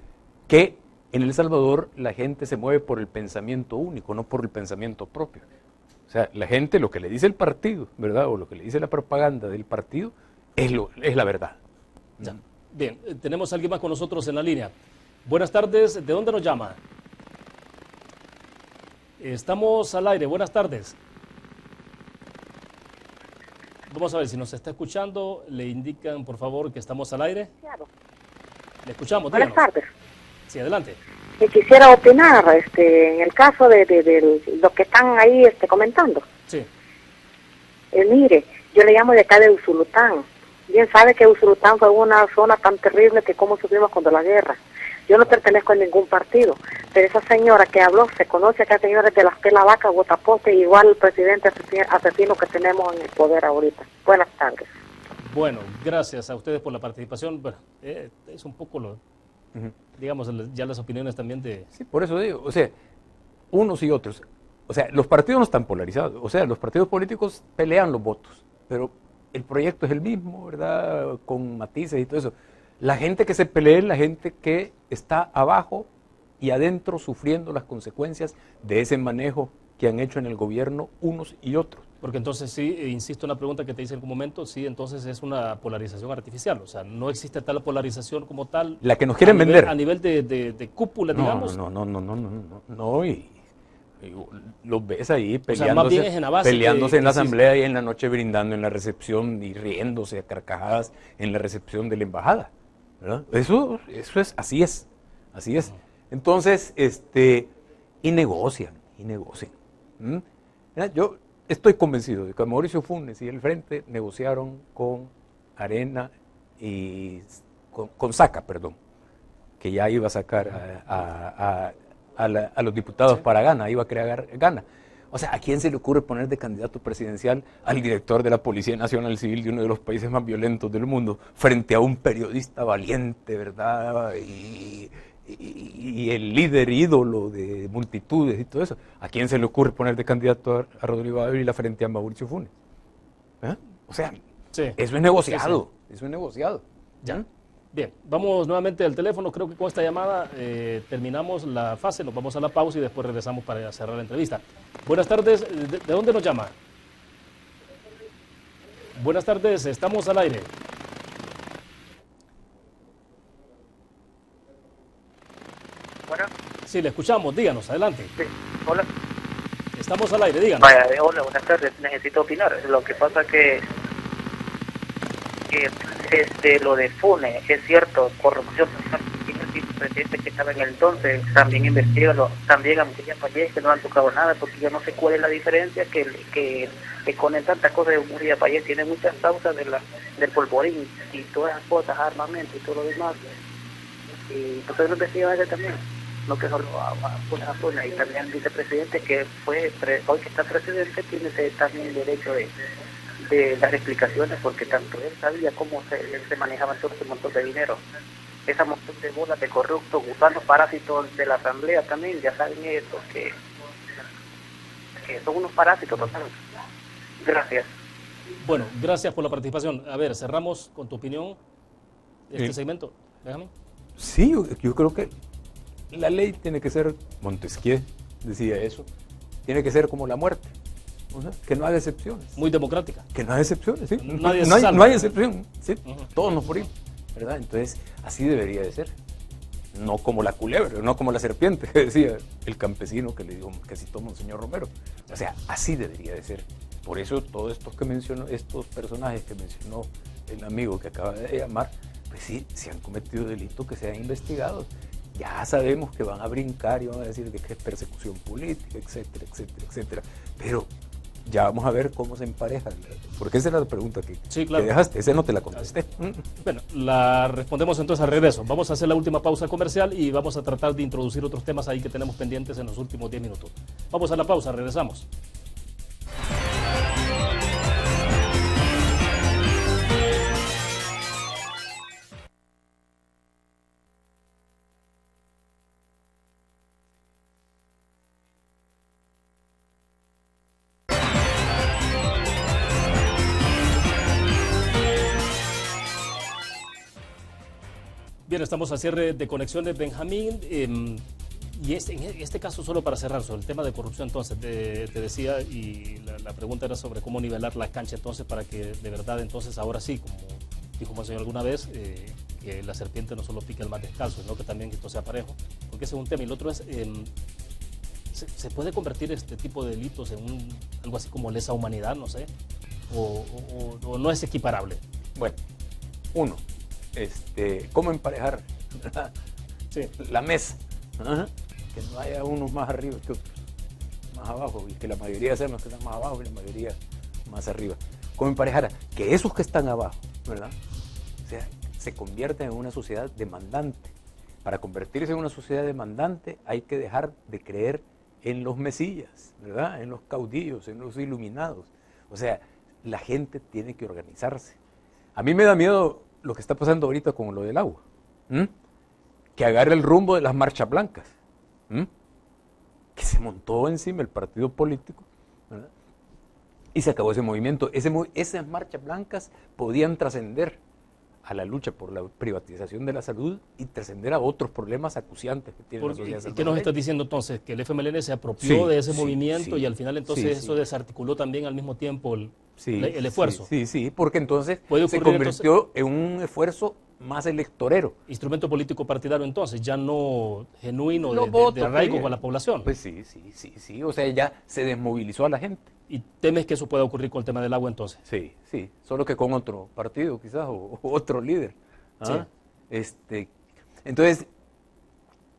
Que en El Salvador la gente se mueve por el pensamiento único, no por el pensamiento propio. O sea, la gente, lo que le dice el partido, ¿verdad? O lo que le dice la propaganda del partido, es la verdad. Ya. Bien, tenemos a alguien más con nosotros en la línea. Buenas tardes, ¿de dónde nos llama? Estamos al aire, buenas tardes. Vamos a ver si nos está escuchando, le indican por favor que estamos al aire. Le escuchamos, díganos. Buenas tardes. Sí, adelante. Quisiera opinar en el caso de lo que están ahí comentando. Sí. Mire, yo le llamo de acá de Usulután. Bien sabe que Usulután fue una zona tan terrible que como sufrimos cuando la guerra. Yo no pertenezco a ningún partido, pero esa señora que habló se conoce que hay señores de las Pela Vaca, Botapote, igual el presidente asesino que tenemos en el poder ahorita. Buenas tardes. Bueno, gracias a ustedes por la participación. Bueno, es un poco digamos, ya las opiniones también de... Sí, por eso digo, o sea, unos y otros. O sea, los partidos no están polarizados. O sea, los partidos políticos pelean los votos, pero el proyecto es el mismo, ¿verdad? Con matices y todo eso. La gente que se pelea es la gente que está abajo y adentro sufriendo las consecuencias de ese manejo que han hecho en el gobierno unos y otros. Porque entonces sí, insisto en la pregunta que te hice en algún mommomento, sí, entonces es una polarización artificial, o sea, no existe tal polarización como tal. La que nos quieren vender. A nivel de cúpula, digamos. No, y los ves ahí peleándose, peleándose en la asamblea y en la noche brindando en la recepción y riéndose a carcajadas en la recepción de la embajada, ¿verdad? Eso es, así es. Entonces, y negocian. Yo estoy convencido de que Mauricio Funes y el Frente negociaron con Arena y con Saca, perdón, que ya iba a sacar a los diputados para Gana, iba a crear Gana. O sea, ¿a quién se le ocurre poner de candidato presidencial al director de la Policía Nacional Civil de uno de los países más violentos del mundo frente a un periodista valiente, ¿verdad? Y el líder ídolo de multitudes y todo eso? ¿A quién se le ocurre poner de candidato a Rodrigo Ávila frente a Mauricio Funes? ¿Eh? O sea, Sí. eso es negociado, Sí. eso es negociado. Ya. Bien, vamos nuevamente al teléfono. Creo que con esta llamada terminamos la fase, nos vamos a la pausa y después regresamos para cerrar la entrevista. Buenas tardes, ¿de dónde nos llama? Buenas tardes, estamos al aire. Bueno, Sí, le escuchamos, díganos, adelante. sí. Hola. Estamos al aire, díganos. Vaya, hola, buenas tardes. Necesito opinar. Lo que pasa que lo de Funes, es cierto, corrupción, el vicepresidente que estaba en el entonces, también investigalo, también a Muriel Payés, que no han tocado nada, porque yo no sé cuál es la diferencia, que con tantas cosas de Muriel Payés tiene muchas causas del polvorín y todas esas cosas, armamento y todo lo demás. Y entonces lo investigan ese también, no que solo a Funes, y también el vicepresidente que hoy que está presidente tiene también el derecho de dar explicaciones, porque tanto él sabía cómo se manejaba todo ese montón de dinero, esa montón de bolas de corruptos, gusanos, parásitos de la asamblea también, ya saben eso, que son unos parásitos totalmente. Gracias. Bueno, gracias por la participación. A ver, cerramos con tu opinión este Sí. segmento. Déjame. Sí, yo creo que la ley tiene que ser, Montesquieu decía eso, tiene que ser como la muerte, o sea, que no haya excepciones. Muy democrática. Que no hay excepciones, ¿sí? Nadie no, se salva. no hay excepción, ¿sí? Ujú. Todos nos morimos, ¿verdad? Entonces, así debería de ser. No como la culebra, no como la serpiente, que decía el campesino que le dijo que citó Monseñor Romero. O sea, así debería de ser. Por eso todos estos que mencionó, estos personajes que mencionó el amigo que acaba de llamar, pues sí, si han cometido delitos que sean investigados. Ya sabemos que van a brincar y van a decir que es persecución política, etcétera, etcétera, etcétera. Pero ya vamos a ver cómo se empareja. Porque esa era la pregunta que, Sí, claro. que dejaste. Esa no te la contesté. Bueno, la respondemos entonces al regreso. Vamos a hacer la última pausa comercial y vamos a tratar de introducir otros temas ahí que tenemos pendientes en los últimos 10 minutos. Vamos a la pausa, regresamos. Bien, estamos a cierre de conexiones, Benjamín. Y en este caso, solo para cerrar, sobre el tema de corrupción, entonces, te decía, y la pregunta era sobre cómo nivelar la cancha, entonces, para que de verdad, entonces, ahora sí, como dijo Monseñor alguna vez, que la serpiente no solo pique al más descalzo, sino que también esto sea parejo, porque ese es un tema. Y el otro es, ¿se puede convertir este tipo de delitos en algo así como lesa humanidad, no sé? ¿O no es equiparable? Bueno, uno, ¿cómo emparejar Sí. la mesa? Ajá. Que no haya unos más arriba que otros, más abajo, y que la mayoría sean los que están más abajo y la mayoría más arriba. ¿Cómo emparejar? Que esos que están abajo, ¿verdad? O sea, se convierten en una sociedad demandante. Para convertirse en una sociedad demandante hay que dejar de creer en los mesías, ¿verdad? En los caudillos, en los iluminados. O sea, la gente tiene que organizarse. A mí me da miedo lo que está pasando ahorita con lo del agua. Que agarre el rumbo de las marchas blancas. Que se montó encima el partido político, ¿verdad? Y se acabó ese movimiento. Esas marchas blancas podían trascender a la lucha por la privatización de la salud y trascender a otros problemas acuciantes que tiene la sociedad ¿Y qué nos salvadoreña. estás diciendo entonces? Que el FMLN se apropió Sí, de ese sí, movimiento sí. y al final entonces Sí, eso sí. desarticuló también al mismo tiempo el Sí, esfuerzo. Sí, porque entonces Puede se ocurrir, convirtió en un esfuerzo más electorero. Instrumento político partidario entonces, ya no genuino Los de votos, arraigo pues, con la población. Pues sí, o sea, ya se desmovilizó a la gente. ¿Y temes que eso pueda ocurrir con el tema del agua entonces? Sí, solo que con otro partido quizás o otro líder. ¿Ah? Entonces,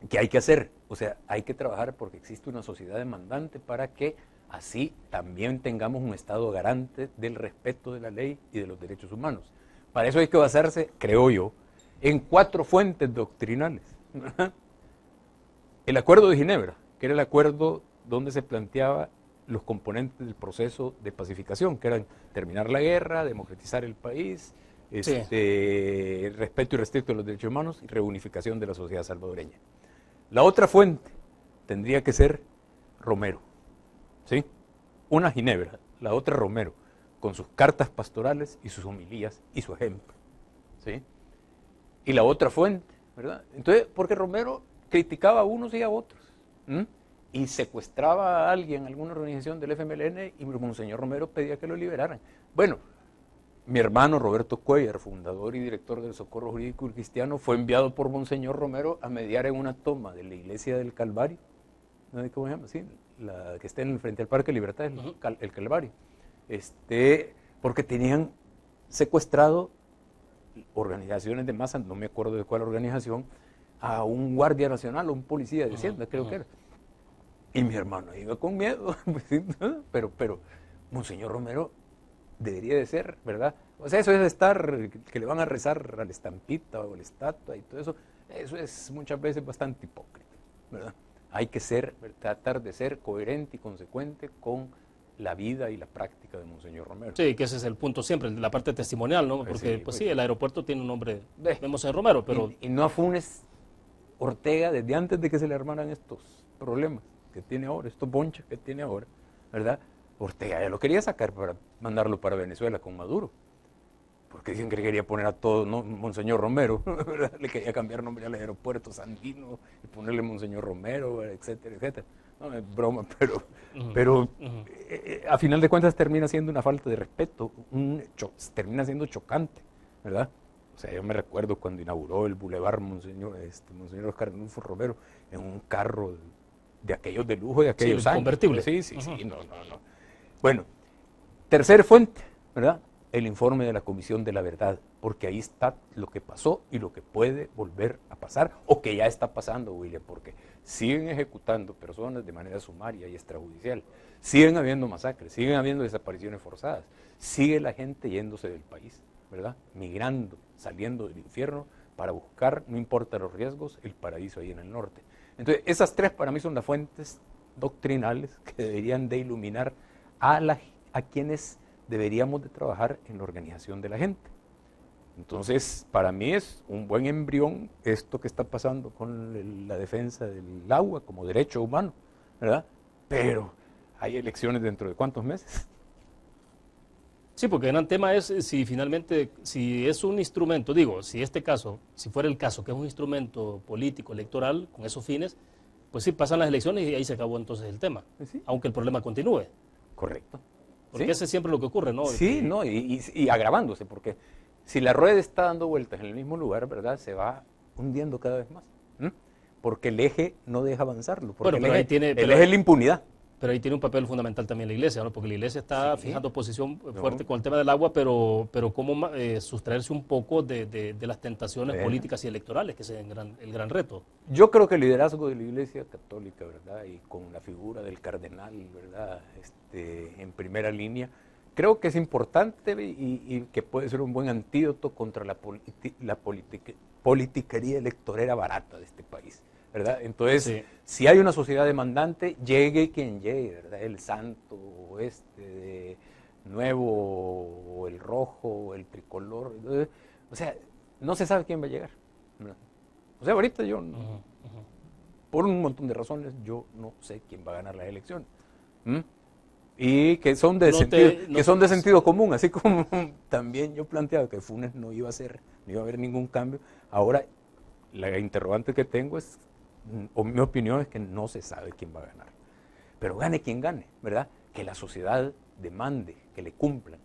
¿qué hay que hacer? O sea, hay que trabajar porque existe una sociedad demandante para que así también tengamos un Estado garante del respeto de la ley y de los derechos humanos. Para eso hay que basarse, creo yo, en 4 fuentes doctrinales. El Acuerdo de Ginebra, que era el acuerdo donde se planteaba los componentes del proceso de pacificación, que eran terminar la guerra, democratizar el país, respeto irrestricto de los derechos humanos y reunificación de la sociedad salvadoreña. La otra fuente tendría que ser Romero, ¿sí? Una Ginebra, la otra Romero, con sus cartas pastorales y sus homilías y su ejemplo, ¿sí? Y la otra fuente, ¿verdad? Entonces, porque Romero criticaba a unos y a otros, y secuestraba a alguien, alguna organización del FMLN, y Monseñor Romero pedía que lo liberaran. Bueno, mi hermano Roberto Cuellar, fundador y director del Socorro Jurídico y Cristiano, fue enviado por Monseñor Romero a mediar en una toma de la iglesia del Calvario, ¿no? ¿Cómo se llama? Sí, la que está frente al Parque Libertad, el Calvario, porque tenían secuestrado organizaciones de masa, no me acuerdo de cuál organización, a un guardia nacional o un policía de Hacienda, creo que era. Y mi hermano iba con miedo, pero Monseñor Romero debería de ser, ¿verdad? O sea, eso es estar, que le van a rezar a la estampita o a la estatua y todo eso, eso es muchas veces bastante hipócrita, ¿verdad? Hay que tratar de ser coherente y consecuente con la vida y la práctica de Monseñor Romero. Sí, que ese es el punto siempre, la parte testimonial, ¿no? Porque, pues sí, el aeropuerto tiene un nombre de Monseñor Romero, pero... Y no a Funes Ortega desde antes de que se le armaran estos problemas que tiene ahora, estos bonches que tiene ahora, ¿verdad? Ortega ya lo quería sacar para mandarlo para Venezuela con Maduro, porque dicen que le quería poner a todo, ¿no? Monseñor Romero, ¿verdad? Le quería cambiar nombre al aeropuerto Sandino y ponerle Monseñor Romero, etcétera, etcétera. No, es broma, pero a final de cuentas termina siendo una falta de respeto, termina siendo chocante, ¿verdad? O sea, yo me recuerdo cuando inauguró el Boulevard Monseñor Oscar Arnulfo Romero en un carro de aquellos de lujo de aquellos años. Convertible. Sí, no. Bueno, tercera fuente, ¿verdad? El informe de la Comisión de la Verdad, porque ahí está lo que pasó y lo que puede volver a pasar, o que ya está pasando, William, porque siguen ejecutando personas de manera sumaria y extrajudicial, siguen habiendo masacres, siguen habiendo desapariciones forzadas, sigue la gente yéndose del país, ¿verdad? Migrando, saliendo del infierno para buscar, no importa los riesgos, el paraíso ahí en el norte. Entonces, esas 3 para mí son las fuentes doctrinales que deberían de iluminar a quienes deberíamos de trabajar en la organización de la gente. Entonces, para mí es un buen embrión esto que está pasando con la defensa del agua como derecho humano, ¿verdad? Pero hay elecciones dentro de ¿cuántos meses? Sí, porque el gran tema es si finalmente, si es un instrumento, digo, si fuera el caso que es un instrumento político, electoral, con esos fines, pues sí, pasan las elecciones y ahí se acabó entonces el tema, sí. Aunque el problema continúe. Correcto. Porque ese es siempre lo que ocurre, ¿no? Sí, no, y agravándose, porque si la rueda está dando vueltas en el mismo lugar, ¿verdad? Se va hundiendo cada vez más, porque el eje no deja avanzarlo, porque bueno, el eje es la impunidad. Pero ahí tiene un papel fundamental también la Iglesia, ¿no? Porque la Iglesia está fijando posición fuerte con el tema del agua, pero cómo sustraerse un poco de las tentaciones políticas y electorales, que es el gran reto. Yo creo que el liderazgo de la Iglesia Católica, ¿verdad? Y con la figura del cardenal, ¿verdad? En primera línea, creo que es importante y que puede ser un buen antídoto contra la politiquería electorera barata de este país, ¿verdad? Entonces, si hay una sociedad demandante, llegue quien llegue, ¿verdad? El santo, de nuevo, o el rojo, o el tricolor, o sea, no se sabe quién va a llegar, ¿verdad? O sea, ahorita yo, por un montón de razones, yo no sé quién va a ganar las elecciones. Y que son de sentido común, así como también yo planteaba que Funes no iba a haber ningún cambio. Ahora, la interrogante que tengo es, o mi opinión es que no se sabe quién va a ganar. Pero gane quien gane, ¿verdad? Que la sociedad demande, que le cumplan.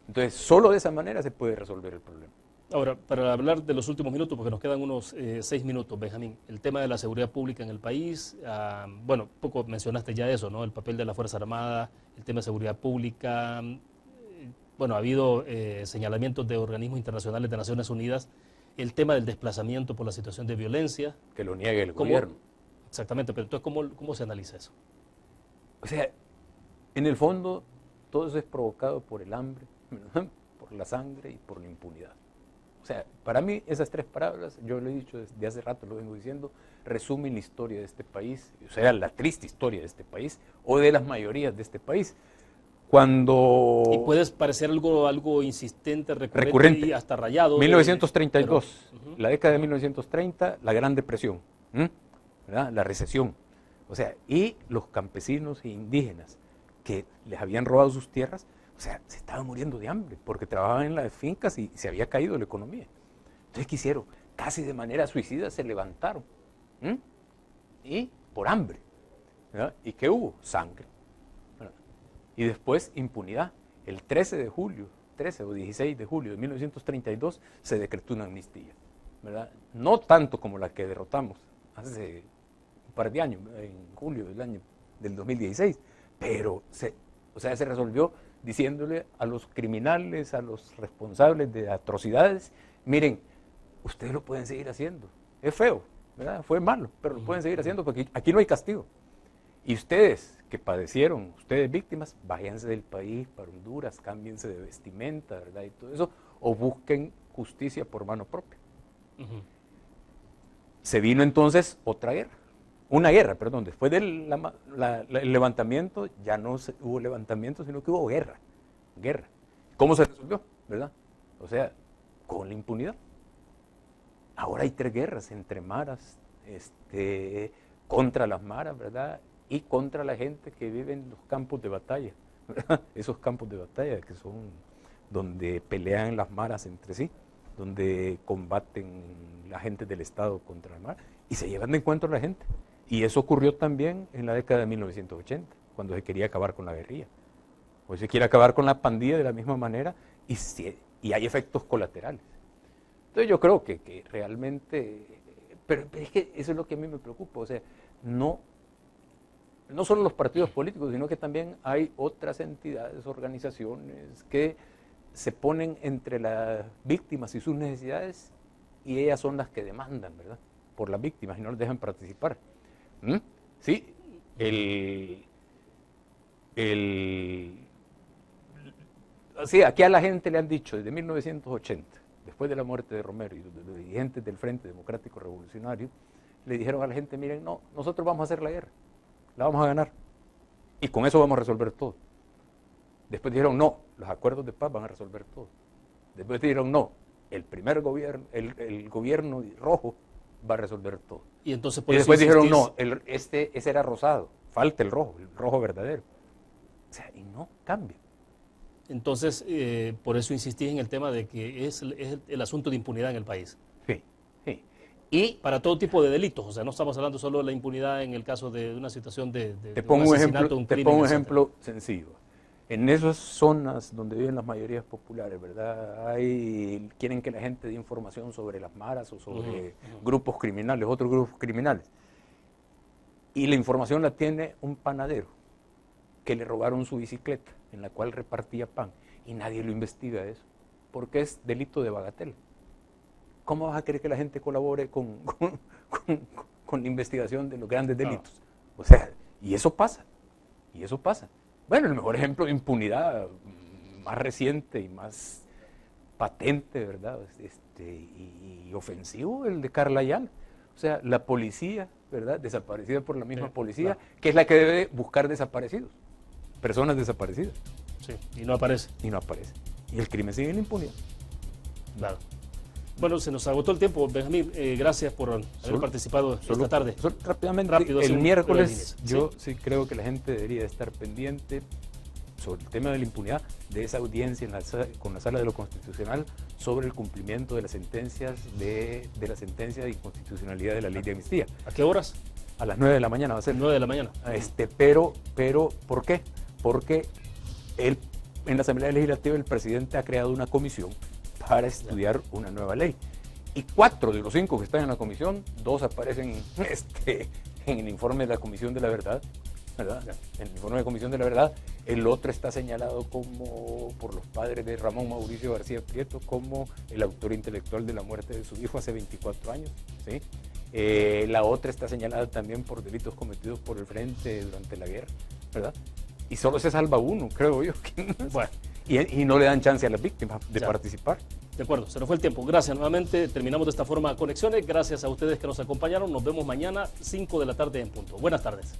Entonces, solo de esa manera se puede resolver el problema. Ahora, para hablar de los últimos minutos, porque nos quedan unos 6 minutos, Benjamín, el tema de la seguridad pública en el país, bueno, poco mencionaste ya eso, ¿no? El papel de la Fuerza Armada, el tema de seguridad pública, bueno, ha habido señalamientos de organismos internacionales de Naciones Unidas, el tema del desplazamiento por la situación de violencia. Que lo niegue el gobierno. Exactamente, pero entonces, ¿cómo se analiza eso? O sea, en el fondo, todo eso es provocado por el hambre, por la sangre y por la impunidad. O sea, para mí esas tres palabras, yo lo he dicho desde hace rato, lo vengo diciendo, resumen la historia de este país, o sea, la triste historia de este país, o de las mayorías de este país. Cuando... Y puedes parecer algo insistente, recurrente y hasta rayado. 1932, pero, la década de 1930, la Gran Depresión, ¿verdad? La recesión. O sea, y los campesinos e indígenas que les habían robado sus tierras, o sea, se estaban muriendo de hambre porque trabajaban en las fincas y se había caído la economía. Entonces, ¿qué hicieron? Casi de manera suicida se levantaron. Y por hambre. ¿Verdad? ¿Y qué hubo? Sangre. ¿Verdad? Y después impunidad. El 13 de julio, 13 o 16 de julio de 1932 se decretó una amnistía. ¿Verdad? No tanto como la que derrotamos hace un par de años, en julio del 2016, pero se resolvió diciéndole a los criminales, a los responsables de atrocidades, miren, ustedes lo pueden seguir haciendo. Es feo, ¿verdad? Fue malo, pero lo pueden seguir haciendo porque aquí no hay castigo. Y ustedes que padecieron, ustedes víctimas, váyanse del país para Honduras, cámbiense de vestimenta, ¿verdad? Y todo eso, o busquen justicia por mano propia. Se vino entonces otra guerra. Una guerra, perdón, después del el levantamiento, ya no hubo levantamiento, sino que hubo guerra. ¿Cómo se resolvió? ¿Verdad? O sea, con la impunidad. Ahora hay 3 guerras entre maras, contra las maras, ¿verdad? Y contra la gente que vive en los campos de batalla, ¿verdad? Esos campos de batalla que son donde pelean las maras entre sí, donde combaten la gente del Estado contra las maras y se llevan de encuentro a la gente. Y eso ocurrió también en la década de 1980, cuando se quería acabar con la guerrilla. Hoy se quiere acabar con la pandilla de la misma manera y hay efectos colaterales. Entonces yo creo que realmente, pero es que eso es lo que a mí me preocupa, o sea, no solo los partidos políticos, sino que también hay otras entidades, organizaciones que se ponen entre las víctimas y sus necesidades y ellas son las que demandan, ¿verdad?, por las víctimas y no les dejan participar. Sí, sí, aquí a la gente le han dicho desde 1980, después de la muerte de Romero y de los dirigentes del Frente Democrático Revolucionario, le dijeron a la gente, miren, no, nosotros vamos a hacer la guerra, la vamos a ganar y con eso vamos a resolver todo. Después dijeron, no, los acuerdos de paz van a resolver todo. Después dijeron, no, el primer gobierno, el gobierno rojo va a resolver todo. Y entonces y después dijeron, no, ese era rosado, falta el rojo verdadero. O sea, y no cambia. Entonces, por eso insistí en el tema de que es el asunto de impunidad en el país. Sí, sí. Y para todo tipo de delitos, o sea, no estamos hablando solo de la impunidad en el caso de una situación de te pongo un asesinato, un crimen, un ejemplo sencillo. En esas zonas donde viven las mayorías populares, ¿verdad? Quieren que la gente dé información sobre las maras o sobre grupos criminales, otros grupos criminales. Y la información la tiene un panadero que le robaron su bicicleta en la cual repartía pan y nadie lo investiga eso, porque es delito de bagatela. ¿Cómo vas a querer que la gente colabore con la investigación de los grandes delitos? O sea, y eso pasa. Bueno, el mejor ejemplo de impunidad más reciente y más patente, ¿verdad? Y ofensivo, el de Carla Ayala. O sea, la policía, ¿verdad? Desaparecida por la misma policía, que es la que debe buscar desaparecidos, personas desaparecidas. Sí, y no aparece. Y el crimen sigue en la impunidad. Claro. Bueno, se nos agotó el tiempo, Benjamín. Gracias por haber participado esta tarde. Rápidamente, el miércoles yo sí creo que la gente debería estar pendiente sobre el tema de la impunidad, de esa audiencia con la Sala de lo Constitucional sobre el cumplimiento de las sentencias de la sentencia de inconstitucionalidad de la ley de amnistía. ¿A qué horas? A las 9 de la mañana va a ser. 9 de la mañana. Pero, ¿por qué? Porque en la Asamblea Legislativa el presidente ha creado una comisión para estudiar una nueva ley. Y 4 de los 5 que están en la comisión, 2 aparecen en el informe de la Comisión de la Verdad, ¿verdad? En el informe de la Comisión de la Verdad, el otro está señalado como por los padres de Ramón Mauricio García Prieto como el autor intelectual de la muerte de su hijo hace 24 años, ¿sí? La otra está señalada también por delitos cometidos por el Frente durante la guerra, ¿verdad? Y solo se salva uno, creo yo. Bueno. y no le dan chance a las víctimas de participar. De acuerdo, se nos fue el tiempo. Gracias nuevamente. Terminamos de esta forma Conexiones. Gracias a ustedes que nos acompañaron. Nos vemos mañana, 5 de la tarde en punto. Buenas tardes.